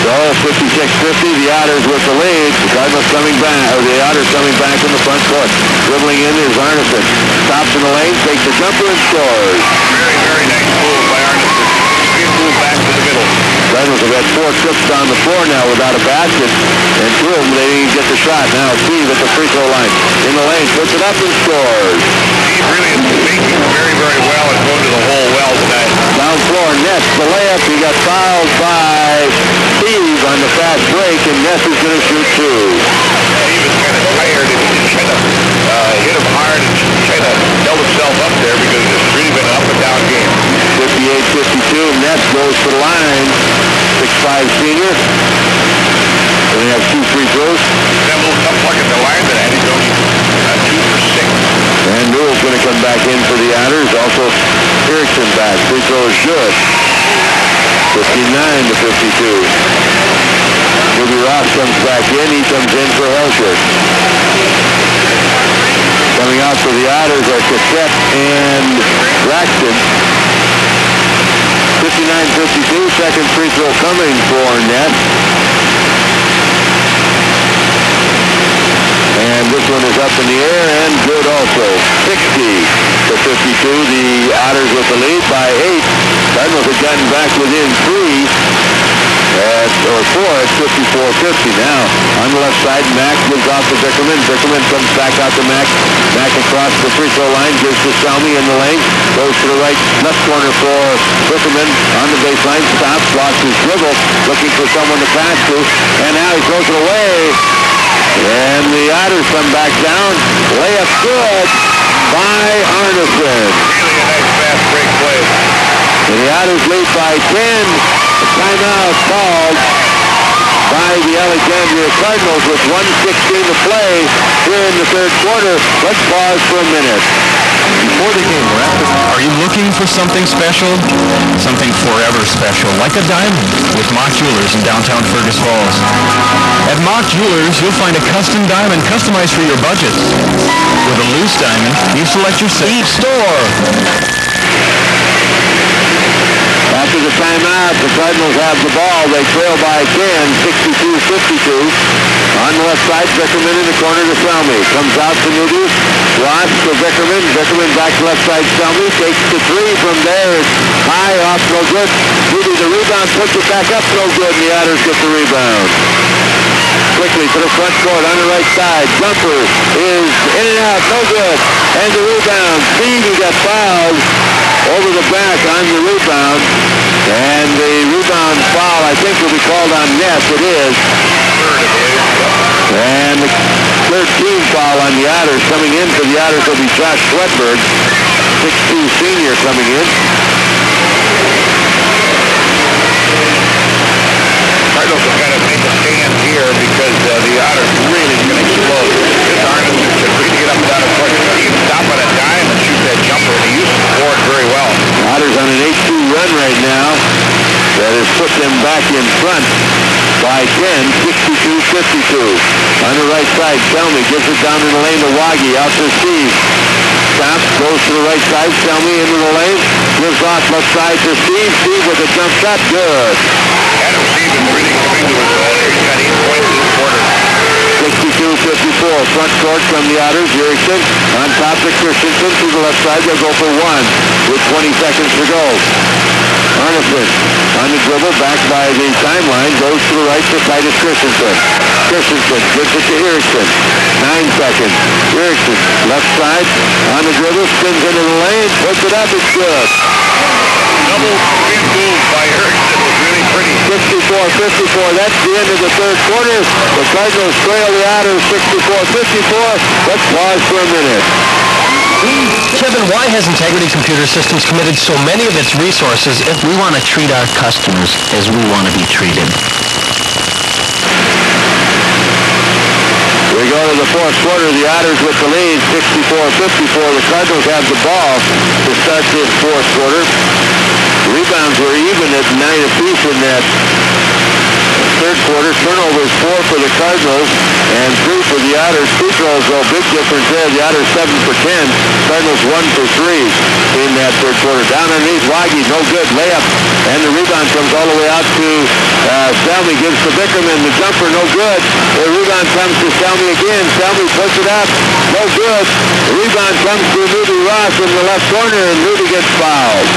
So 56-50, the Otters with the lead. The Cardinals coming back, or the Otters coming back in the front court. Dribbling in is Arneson. Stops in the lane, takes the jumper and scores. Very, very nice move by Arneson. Great move back to the middle. Cardinals have had 4 trips down the floor now without a basket. And 2 of them, they didn't get the shot. Now Steve at the free throw line. In the lane, puts it up and scores. Steve really is making very, very well and going to the hole well tonight. Down floor, Ness, the layup. He got fouled by Steve on the fast break, and Ness is going to shoot 2. Steve is kind of tired, and he just kind of hit him hard and kind of held himself up there because it's really been an up and down game. 58-52, Ness goes to the line. 6'5" senior. And they have 2 free throws. That little tough luck at the line that he's only 2 for 6. And Newell's going to come back in for the Otters. Also, Erickson back. Free throw is good. 59-52. Newby Ross comes back in. He comes in for Helsher. Coming out for the Otters are Cassette and Braxton. 59-52. Second free throw coming for Ness. And this one is up in the air and good also. 60-52. The Otters with the lead by 8. Cardinals have gotten back within 3. Or 4 at 54-50. Now, on the left side, Mack gives off to Vickerman. Vickerman comes back out to Mack. Mack across the free throw line, gives to Selmy in the lane. Goes to the right, left corner for Vickerman. On the baseline, stops, lost his dribble, looking for someone to pass to. And now he throws it away. And the Otters come back down. Layup good by Arneson. Really a nice fast break play. And the Otters lead by 10. A timeout called by the Alexandria Cardinals with 1:16 to play here in the third quarter. Let's pause for a minute. Before the game wraps, are you looking for something special? Something forever special, like a diamond, with Mock Jewelers in downtown Fergus Falls. At Mock Jewelers, you'll find a custom diamond customized for your budget. With a loose diamond, you select your each store. After the timeout, the Cardinals have the ball. They trail by 10, 62-52. On the left side, Vickerman in the corner to Selmy. Comes out to Newby. Ross to Vickerman. Vickerman back to left side, Selmy. Takes the three from there. It's high off, no good. Newby the rebound, puts it back up, no good. And the Otters get the rebound. Quickly to the front court on the right side. Jumper is in and out, no good. And the rebound. Stevie got fouled over the back on the rebound. And the rebound foul, I think, will be called on Ness. It is. And the third team foul on the Otters. Coming in for the Otters will be Josh Swedberg, 6'2" senior coming in. Cardinals have got to make a stand here because the Otters really going to explode. This Arneson should really get up and down the court. He can stop on a dime and shoot that jumper, and he used to score it very well. Otters on an 8-2 run right now. That has put them back in front by 10, 62-52. On the right side, Selmy gives it down in the lane to Waggy, out to Steve. Stops, goes to the right side, Selmy into the lane, gives off left side to Steve. Steve with a jump shot, good. Adam Stevens really coming to his own here. He's got 8 points this quarter. 62-54, front court from the Otters. Erickson on top of Christensen to the left side. They'll go for one with 20 seconds to go. Arneson on the dribble, back by the timeline, goes to the right to Titus Christensen. Christensen gives it to Erickson. 9 seconds. Erickson, left side, on the dribble, spins into the lane, puts it up, it's good. Double spin move by Erickson was really pretty. 64-54, that's the end of the third quarter. The Cardinals trail the Otters 64-54. Let's pause for a minute. Kevin, why has Integrity Computer Systems committed so many of its resources if we want to treat our customers as we want to be treated? We go to the fourth quarter. The Otters with the lead, 64-54. The Cardinals have the ball to start this fourth quarter. Rebounds were even at 9 apiece in that third quarter. Turnovers 4 for the Cardinals and 3 for the Otters. Free throws, though, big difference there. The Otters 7 for 10. Cardinals 1 for 3 in that third quarter. Down underneath, Waggy, no good. Layup. And the rebound comes all the way out to Selmy. Gives to Vickerman. The jumper, no good. The rebound comes to Selmy again. Selmy puts it up. No good. The rebound comes to Newby Ross in the left corner, and Newby gets fouled.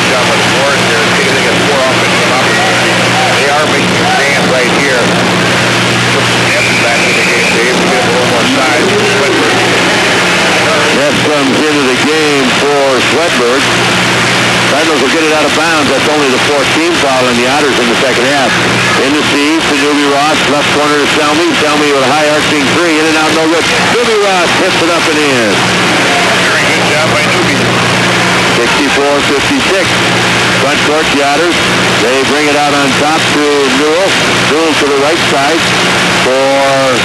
Job on the board here. They got 4 offensive opportunities. They are making a stand right here. Put Ness back in the game, Dave, to get a little more size. Ness comes into the game for Swedberg. Cardinals will get it out of bounds. That's only the 4th team foul on the Otters in the second half. In the seed to Newby Ross, left corner to Selmy. Selmy with a high arcing three, in and out, no good. Newby Ross hits it up and in. Very good job by Newby. 64-56. Front court, the Otters. They bring it out on top to Newell. Newell to the right side for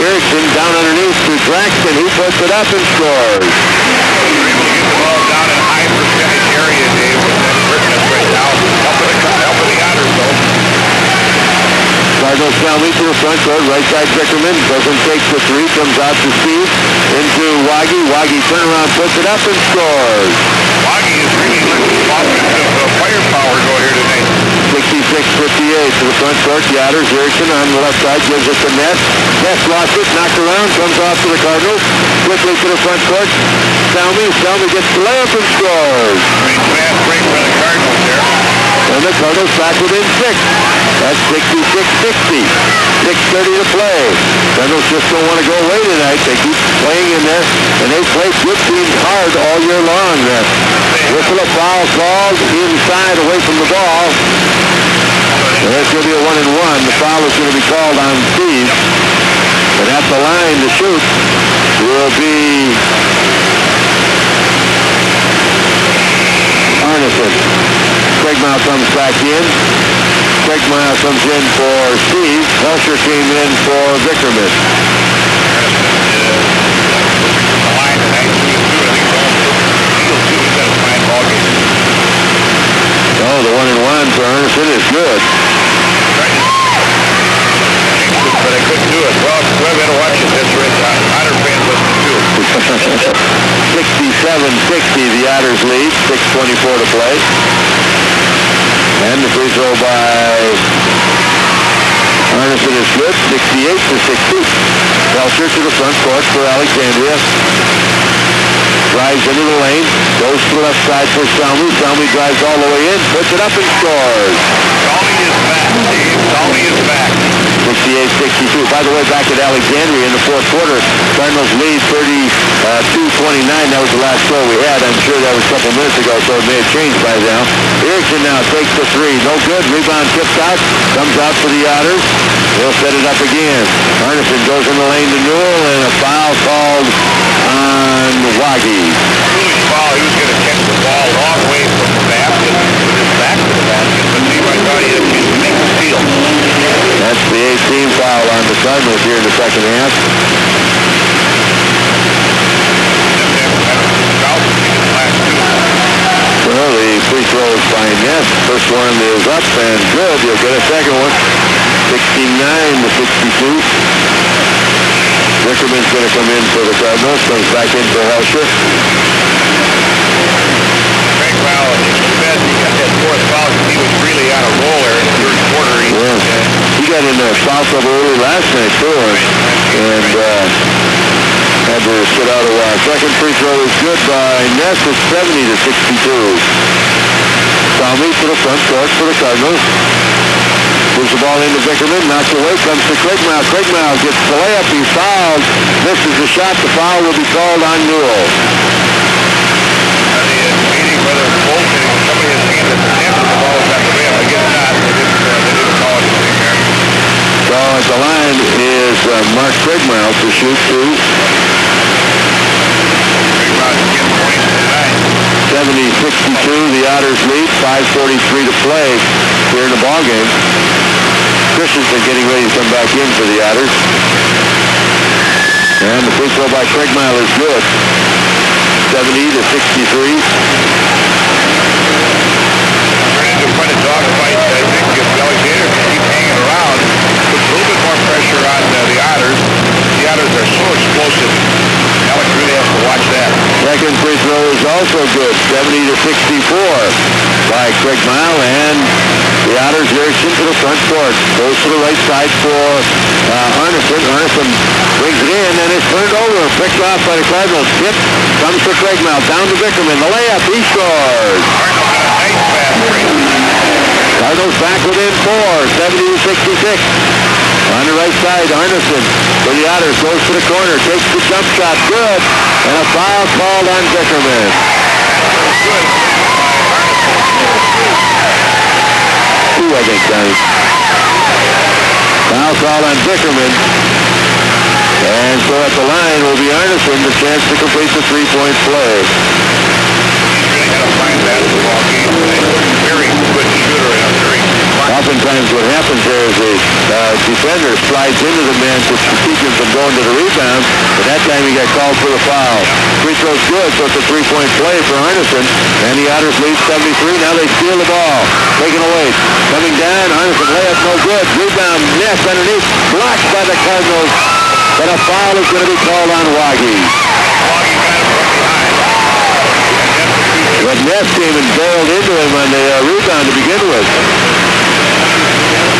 Erickson. Down underneath to Braxton. He puts it up and scores. They're able to get the ball down in a high percentage area, Dave, with that quickness right now. Helping the Otters, though. Cardinals Selmy to the front court. Right side, Vickerman. Doesn't take the three. Comes out to Steve. Into Waggy. Waggy turnaround, puts it up and scores. Waggy is really letting some offensive firepower go here tonight. 66-58 to the front court. The Otters. Erickson on the left side gives it to Ness. Ness lost it. Knocked around. Comes off to the Cardinals. Quickly to the front court. Selmy. Selmy gets the layup and scores. Great fast break for the Cardinals there. Cardinals back within 6. That's 66-60. 6:30 to play. Cardinals just don't want to go away tonight. They keep playing in there, and they play good teams hard all year long there. Whistle a foul called inside away from the ball. And there's going to be a 1-and-1. The foul is going to be called on Steve. And at the line to shoot will be Arneson. Craigmile comes back in. Craigmile comes in for Steve. Helsher came in for Vickerman. Oh, the 1-and-1 for Arneson is good. But I couldn't do it. Well, whoever had to watch it, that's right. Otter fans listen too. 67-60, the Otters lead. 6:24 to play. And the free throw by Arneson is good. 68-60. Belcher to the front court for Alexandria. Drives into the lane. Goes to the left side for Salmi. Salmi drives all the way in. Puts it up and scores. Salmi is back, Steve. Salmi is back. 68-62. By the way, back at Alexandria in the fourth quarter, Cardinals lead 32-29. That was the last score we had. I'm sure that was a couple minutes ago, so it may have changed by now. Erickson now takes the three. No good. Rebound tipped out. Comes out for the Otters. He'll set it up again. Arneson goes in the lane to Newell, and a foul called on Waggy. Foolish foul. He was going to catch the ball long way from the basket with his back to the basket, but Levi thought he had a chance to make the steal. That's the 18th foul on the Cardinals here in the second half. Well, the free throws by Ness. First one is up and good. He'll get a second one. 69-62. Wickerman's going to come in for the Cardinals. Comes back in for Helsher. Craig Powell, he said he got that fourth foul because he was really on a roll there in the third quarter. He got in there foul trouble early last night, too. And had to sit out a while. Second free throw is good by Ness. It's 70-62. Salmi to the front court for the Cardinals. Moves the ball into Vickerman. Knocks away. Comes to Craigmile. Craigmile gets the layup. He's fouled. Misses the shot. The foul will be called on Newell. Meeting whether it's Bolton or somebody has seen that the tip of the ball is at the rim. I guess not. They didn't call anything there. So at the line is Mark Craigmile to shoot two. Craigmile getting points tonight. 70-62. The Otters lead. 5:43 to play here in the ballgame. Christensen getting ready to come back in for the Otters. And the free throw by Craigmile is good. 70-63. Turn into quite a dogfight. I think if Alexander can keep hanging around, puts a little bit more pressure on the Otters. The Otters are so explosive. Alex really has to watch that. Second free throw is also good. 70-64 by Craigmile, and the Otters Erickson to the front court. Goes to the right side for Arneson. Arneson brings it in, and it's turned over. Picked off by the Cardinals. Tip comes for Craigmile. Down to Vickerman. The layup. He scores. Cardinals got a nice fast break. Cardinals back within 4. 70-66. On the right side, Arneson for the Otters. Goes to the corner. Takes the jump shot. Good. And a foul called on Vickerman. Good. Two, I think, Johnny. Foul call on Vickerman. And so at the line will be Arneson, the chance to complete the three-point play. He's really had a fine basketball game today. Very good shooter and a very Oftentimes what happens there is the defender slides into the man to keep him from going to the rebound, but that time he got called for the foul. Free throw's good, so it's a three-point play for Arneson, and the Otters lead 73. Now they steal the ball. Taken away. Coming down, Arneson layup no good. Rebound, Ness underneath, blocked by the Cardinals, but a foul is going to be called on Waggy. Waggy got him from behind. But Ness came and barreled into him on the rebound to begin with.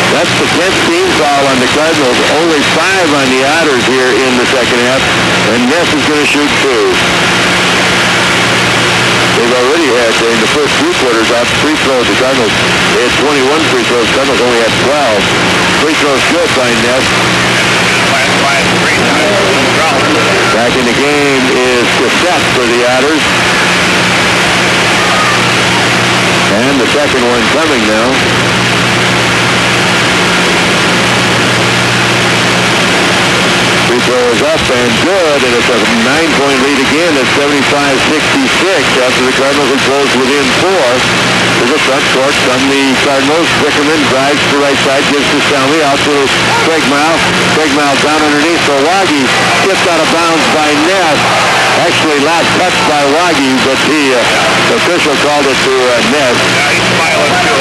That's the 10th team foul on the Cardinals. Only 5 on the Otters here in the second half. And Ness is going to shoot 2. They've already had, in the first three quarters, out free throws. The Cardinals, they had 21 free throws. Cardinals only had 12. Free throws good by Ness. Back in the game is Cassette for the Otters. And the second one coming now. Free throw is up and good, and it's a 9-point lead again at 75-66 after the Cardinals had closed within 4. To the front court from the Cardinals. Wickerman drives to the right side, gives to Selmy, out to Craigmile. Craigmile down underneath for Waggy. Tipped out of bounds by Ness. Actually, last touch by Waggy, but the official called it to Ness. Yeah, he's smiling too.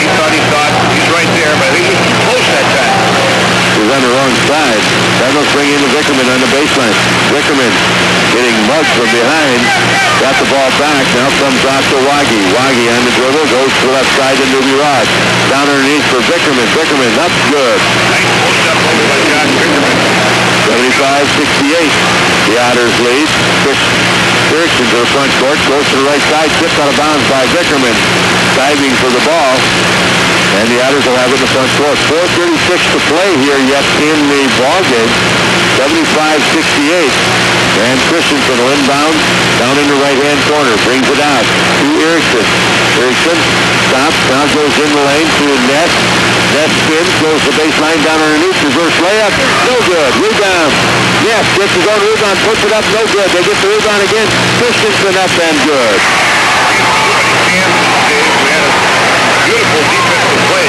He thought he's right there, but he was close that time. He's on the wrong side. Cardinals bring in the Wickerman on the baseline. Wickerman getting mugged from behind. Got the ball back. Now comes off to Waggy. Waggy on the dribble. Goes to the left side to Newby Ross. Down underneath for Wickerman. Wickerman up good. Nice post up over by Josh Wickerman. 75-68. The Otters lead. Erickson to the front court. Goes to the right side. Tipped out of bounds by Wickerman. Diving for the ball. And the Otters will have it in the front court. 4:36 to play here yet in the ball game. 75-68. And Christensen will inbound down in the right-hand corner. Brings it out to Erickson. Erickson stops. Now goes in the lane to Ness. Ness spins. Goes the baseline down underneath. Reverse layup. No good. Rebound. Ness gets his own rebound. Puts it up. No good. They get the rebound again. Christensen up and good. Beautiful defensive play.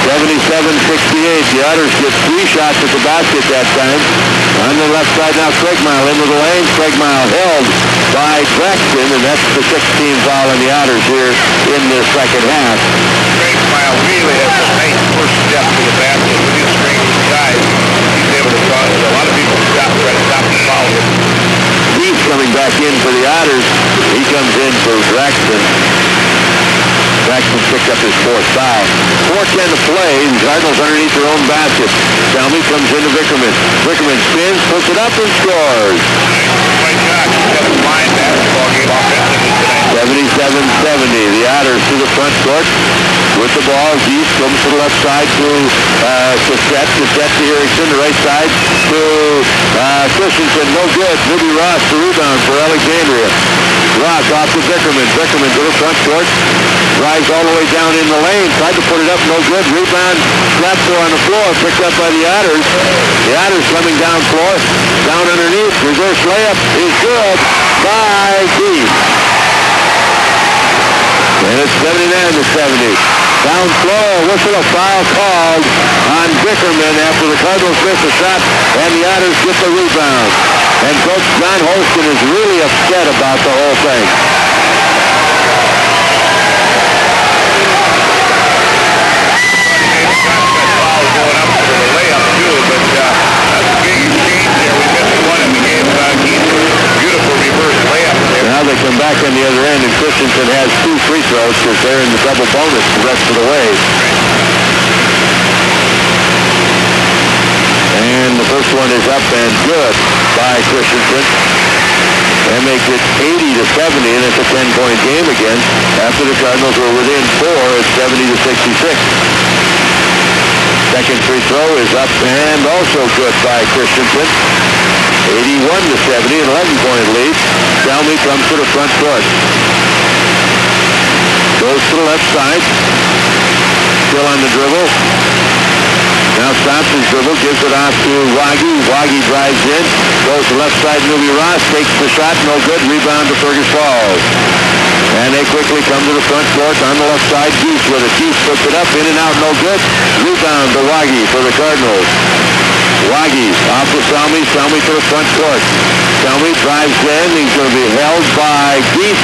77-68. The Otters get 3 shots at the basket that time. On the left side now, Craigmile into the lane. Craigmile held by Braxton, and that's the 16th foul on the Otters here in the second half. Craigmile really has a nice first step to the basket with his strength and size. He's able to cross. A lot of people try to stop the foul. He's coming back in for the Otters. He comes in for Braxton. Braxton picked up his 4th foul. 4:10 to play. The Cardinals underneath their own basket. Selmy comes into Wickerman. Wickerman spins, puts it up, and scores. My God, he's got a fine basketball game offensively tonight. 77-70. The Otters to the front court with the ball. Geese comes to the left side to Cassette. Cassette to Erickson. The right side to Christensen. No good. Newby Ross the rebound for Alexandria. Ross off to Wickerman. Wickerman to the front court. Drives all the way down in the lane. Tried to put it up. No good. Rebound. Slapped on the floor. Picked up by the Otters. The Otters coming down floor. Down underneath. Reverse layup is good by Geese. And it's 79-70. Down floor, whistle, a foul called on Wickerman after the Cardinals missed a shot, and the Otters get the rebound. And Coach John Holston is really upset about the whole thing. Going up for the layup too, but that's a big exchange there. We missed one in the game. Beautiful reverse layup there. Now they come back on the other end, and Christensen has 2 free throws because they're in the double bonus the rest of the way. And the first one is up and good by Christensen. That makes it 80-70, and it's a 10-point game again. After the Cardinals were within 4, it's 70-66. Second free throw is up and also good by Christensen. 81-70, an 11-point lead. Selmy comes to the front court. Goes to the left side. Still on the dribble. Now stops his dribble, gives it off to Waggy. Waggy drives in. Goes to the left side, Newby Ross. Takes the shot, no good. Rebound to Fergus Falls. And they quickly come to the front court on the left side. Geese with it. Geese puts it up, in and out, no good. Rebound to Waggy for the Cardinals. Waggy off to Selmy. Selmy to the front court. Selmy drives in. He's going to be held by Geese.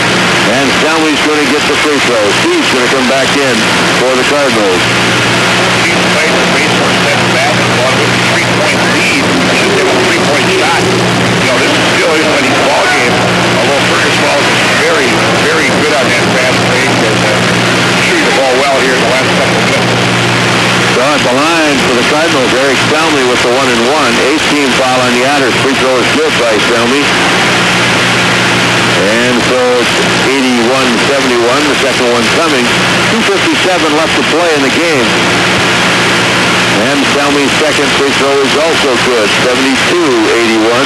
And Selmy's going to get the free throw. Geese going to come back in for the Cardinals. Geese played the baseline step back and won with a 3-point lead. They have a 3-point shot. You know, this is still anybody's ball game. Although Fergus Falls is very, very good on that fast break and shooting the ball well here in the last couple of minutes. So at the line for the Cardinals, Eric Selmy with the 1-and-1. 18 foul on the Otters. Free throw is good by Selmy. 81-70. And so it's 81-71, the second one coming. 2:57 left to play in the game. And Selmy's second free throw is also good, 72-81.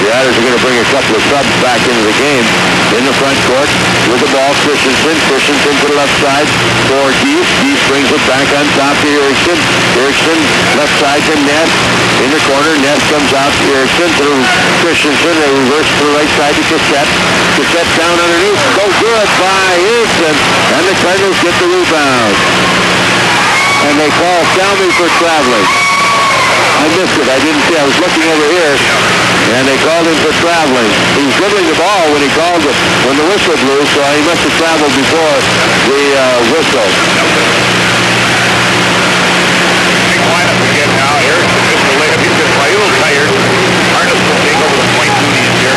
The Otters are going to bring a couple of subs back into the game. In the front court with the ball, Christensen to the left side for Geese. Geese brings it back on top to Erickson. Erickson left side to Ness. In the corner, Ness comes out to Erickson to Christensen. They reverse to the right side to Cassette. Cassette down underneath. Go good by Erickson. And the Cardinals get the rebound. And they call Selmy for traveling. I missed it. I didn't see. I was looking over here. And they called him for traveling. He was dribbling the ball when he called it, when the whistle blew, so he must have traveled before the whistle. Big lineup again now. Erickson just a layup. He's been a little tired. Cardinals will take over the point duties here.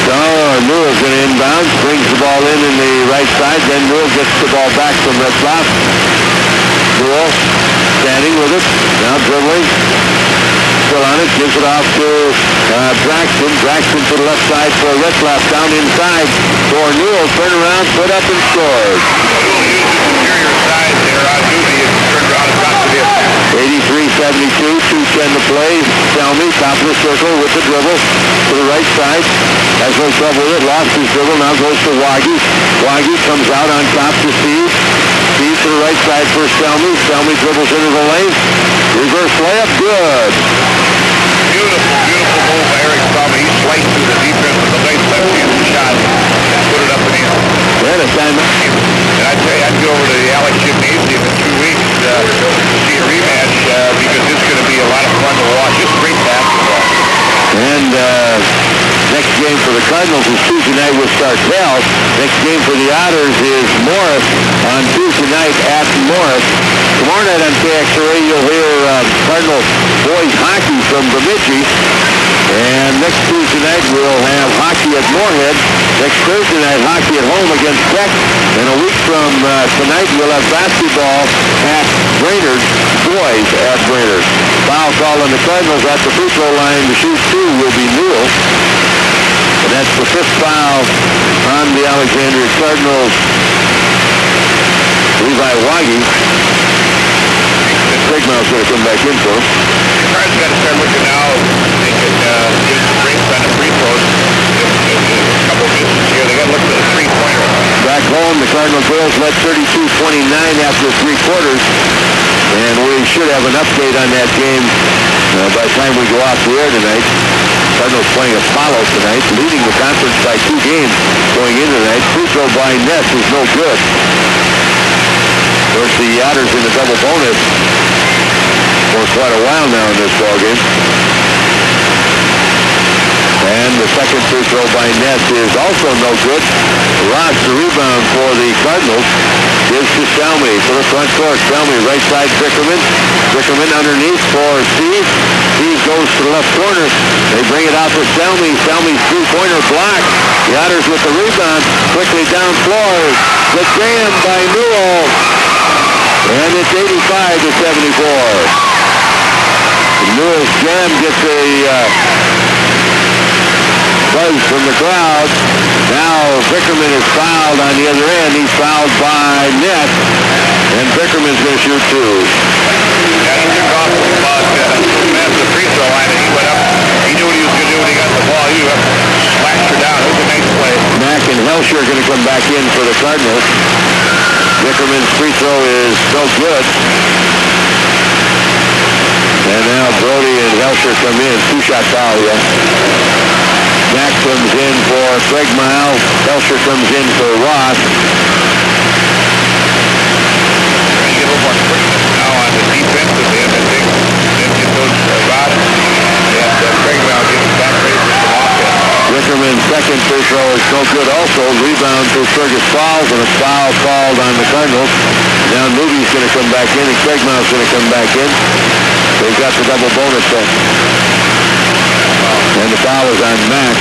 So Newell's going to inbound, brings the ball in the right side, then Newell gets the ball back from Retzlaff. Newell standing with it, now dribbling. Still on it, gives it off to Braxton. Braxton to the left side for Retzlaff, down inside for Newell. Turn around, put up and scored. Newell used his superior size there on Doobie and turned around and dropped it in. 83-72, 2:10 to play. Selmy, top of the circle with the dribble to the right side. Has no trouble with it, lost his dribble, now goes to Waggy. Waggy comes out on top to Steve. Steve to the right side for Selmy. Selmy dribbles into the lane. Reverse layup, good. Beautiful, beautiful move by Eric Selmy. He sliced through the defense with a nice left-handed shot and put it up and in. And a timeout. And I'd say I'd go over to the Alex Gymnasium in 2 weeks to see a rematch because it's going to be a lot of fun to watch. It's great basketball. And next game for the Cardinals is Tuesday night with Sartell. Next game for the Otters is Morris on Tuesday night at Morris. Tomorrow night on KXRA you'll hear Cardinal boys hockey from Bemidji. And next Tuesday night we'll have hockey at Moorhead. Next Thursday night hockey at home against Tech. And a week from tonight we'll have basketball at Brainerd. Boys at Brainerd. Foul call on the Cardinals at the free throw line to shoot two will be Newell. And that's the fifth foul on the Alexandria Cardinals. Levi Waggy. Craigmouth's going to come back in for him. The Cardinals got to start looking now. They can get some breaks on the free throws. A couple of misses here. They got to look for the three-pointer. Back home, the Cardinal girls led 32-29 after three quarters. And we should have an update on that game by the time we go off the air tonight. Cardinals playing Apollo tonight, leading the conference by 2 games going into tonight. Free throw by Ness is no good. Of course, the Otters in the double bonus for quite a while now in this ballgame. And the second free throw by Ness is also no good. Ross, the rebound for the Cardinals, is to Selmy for the front court. Selmy, right side, Bickerman. Bickerman underneath for Steve. Steve goes to the left corner. They bring it out to Selmy. Selmy's three-pointer blocked. The Otters with the rebound. Quickly down floor. The jam by Newell. And it's 85-74. Newell's jam gets a buzz from the crowd. Now Bickerman is fouled on the other end. He's fouled by Ness. And Bickerman's going to shoot two. Yeah, he took off the free throw line and he went up. He knew what he was going to do when he got the ball. He went up, slashed her down. It was a nice play. Mack and Helsher are going to come back in for the Cardinals. Bickerman's free throw is no good. And now Brody and Helsher come in. 2-shot foul, yeah. Mack comes in for Craig Mile. Helsher comes in for Ross. Trying to get a little more quickness now on the defensive end, I think. Then get those Ross and Craig Mile getting back ready for some offense. Bickerman's second free throw is no good also. Rebound to Fergus Falls and a foul called on the Cardinals. Now Newby's going to come back in and Craig Mile's going to come back in. They've got the double bonus set. And the foul is on Mack.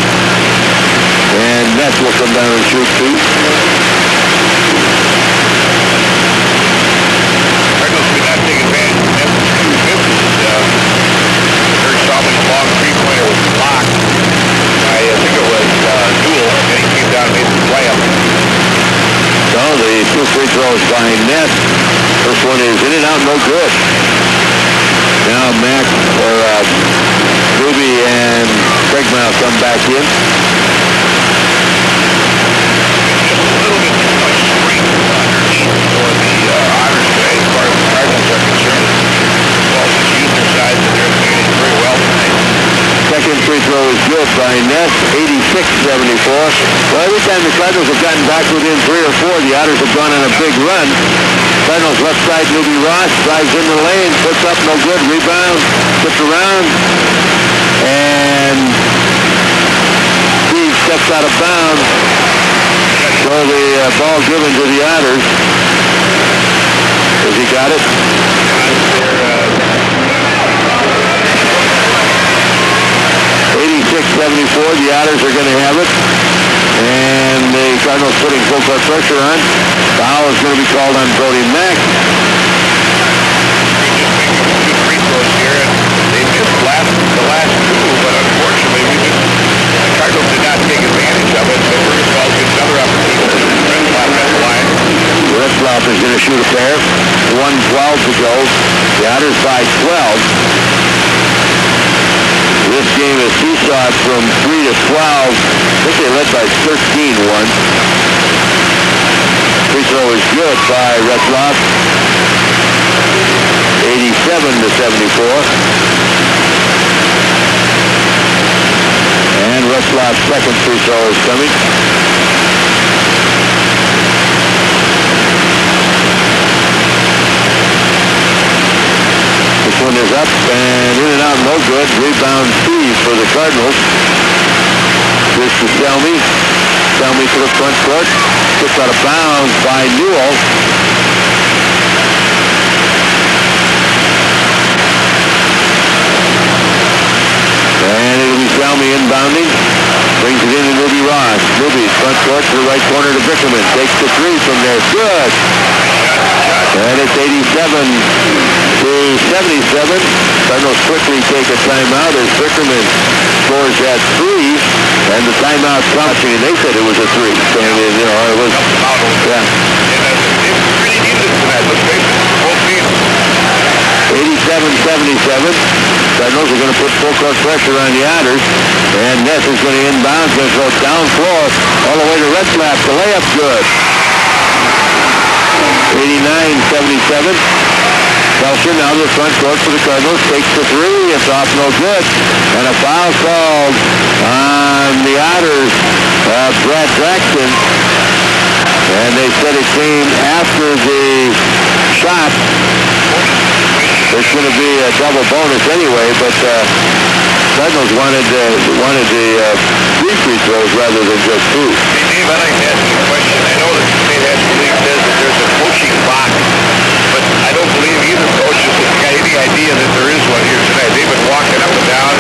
And Ness will come down and shoot two. Cardinals could not take advantage of Ness's two misses. Very solid long three-pointer was blocked by, I think it was Newell, and he free throws by Ness. First one is in and out, no good. Now Mac, or Ruby and Craigmouth come back in. Just a little bit too much strength underneath for the Otters today, as far as the Cardinals are concerned. Well, just use their size, but they're doing it very well tonight. Second free throw is good by Ness, 86-74. Well, every time the Cardinals have gotten back within 3 or 4, the Otters have gone on a big run. Cardinals left side, Newby Ross drives in the lane, puts up, no good, rebound, tipped around, and Steve steps out of bounds. So the ball given to the Otters. Has he got it? 86-74, the Otters are going to have it. And the Cardinals putting full court pressure on. Foul is going to be called on Brody Mack. Two free throws here, and they missed the last two, but unfortunately the Cardinals did not take advantage of it. So Fergus Falls gets another opportunity to Red Flop at the line. Red Flop is going to shoot a pair. 1:12 to go. The Otters by 12. This game is seesawed from 3 to 12. I think they led by 13-1. Free throw is good by Red Flop. 87-74. And Red Flop's second free throw is coming. This one is up and in and out, no good. Rebound Steve for the Cardinals. This is Selmy. Selmy to the front court. Gets out of bounds by Newell. And it'll be Selmy inbounding. Brings it in to Newby Ross. Newby, front court to the right corner to Bickerman. Takes the three from there. Good. And it's 87-77. Cardinals quickly take a timeout as Bickerman scores that three. And the timeout comes, and they said it was a three. So, you know, it was, yeah. They really needed it tonight. Let's face it, both teams. 87-77. Cardinals are going to put full court pressure on the Otters. And Ness is going to inbound, going to throw down floor all the way to Red Flap. The layup good. 89-77. Belcher now to the front court for the Cardinals. Takes the three. It's off, no good. And a foul called on the Otters. Brad Braxton. And they said it came after the shot. It's going to be a double bonus anyway, but Cardinals wanted the three free throws rather than just two. Hey, Dave, I'd like to ask you a question. I know that State has belief says that there's a coaching box, but I don't believe either coach has got any idea that there is one here tonight. They've been walking up and down.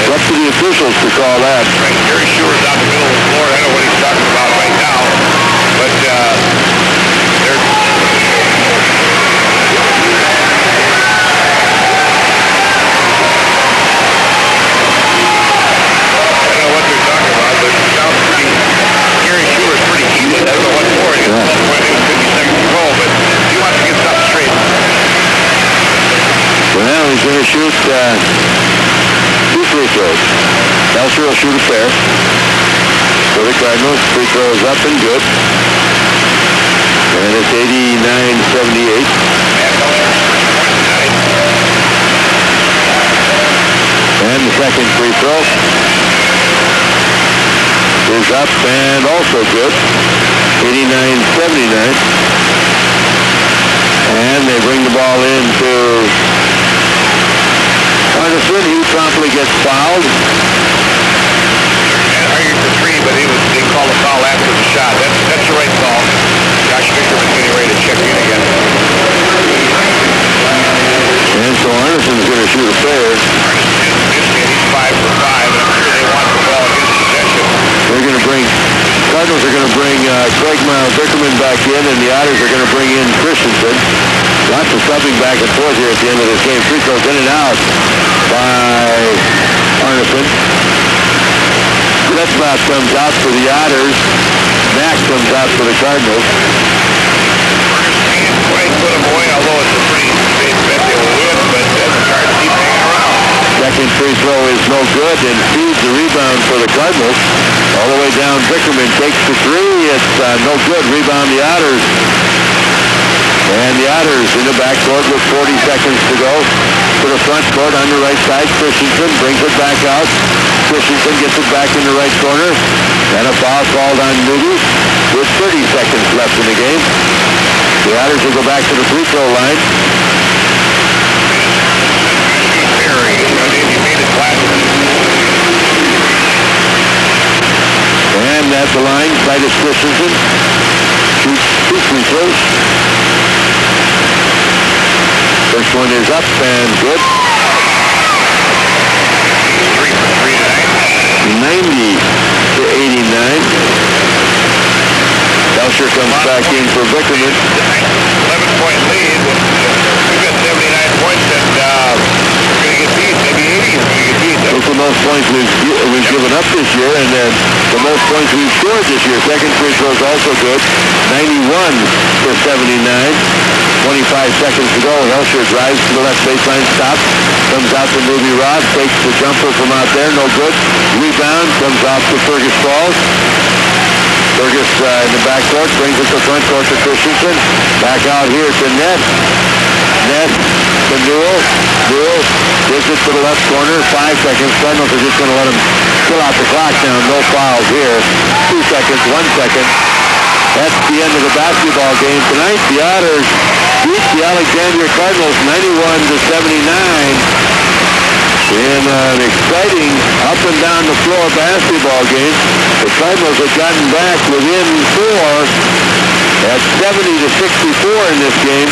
It's up to the officials to call that. Right, Gary Schuer's out in the middle of the floor. I know what he's talking about right now, but they're... I don't know what for. He's 12 points, 50 seconds to go, but he wants to get something straight. Well, he's going to shoot two free throws. Belcher will shoot a pair. For the Cardinals, free throws up and good. And it's 89-78. And the second free throw is up and also good. 89-79. And they bring the ball in to Arneson. He promptly gets fouled. And argued for three, but they call a foul after the shot. That's the right call. Josh Bickerman's getting ready to check in again. And so Arneson's going to shoot a pair. He's 5 for 5, and I'm sure they want the ball in his possession. They're going to bring, Cardinals are going to bring Craig Miles Bickerman back in, and the Otters are going to bring in Christensen. Lots of subbing back and forth here at the end of this game. Free throws in and out by Arneson. Retzlaff comes out for the Otters. Mack comes out for the Cardinals. Second free throw is no good, and feeds the rebound for the Cardinals. All the way down, Vickerman takes the three. It's no good. Rebound the Otters. And the Otters in the backcourt with 40 seconds to go. To the front court on the right side. Christensen brings it back out. Christensen gets it back in the right corner. And a foul called on Moody with 30 seconds left in the game. The Otters will go back to the free throw line. And at the line, Titus Christensen shoots 2 free throws. First one is up and good. 3 for 3 tonight. 90-89. Belcher comes back in for Vickerman. 11-point lead. We've got 79 points, and we're going to get beat. Maybe 80 is going to get beat. That's the most points we've given up this year, and then the most points we've scored this year. Second free throw is also good. 91-79. 25 seconds to go. Helsher drives to the left baseline, stops, comes out to Ruby Ross, takes the jumper from out there, no good. Rebound, comes off to Fergus Falls. Fergus in the backcourt, brings it to front court to Christensen. Back out here to Ness. Ness to Newell. Newell gives it to the left corner. 5 seconds. Cardinals are just going to let him fill out the clock now. No fouls here. 2 seconds, 1 second. That's the end of the basketball game tonight. The Otters beat the Alexandria Cardinals 91-79 in an exciting up and down the floor basketball game. The Cardinals have gotten back within 4 at 70-64 in this game.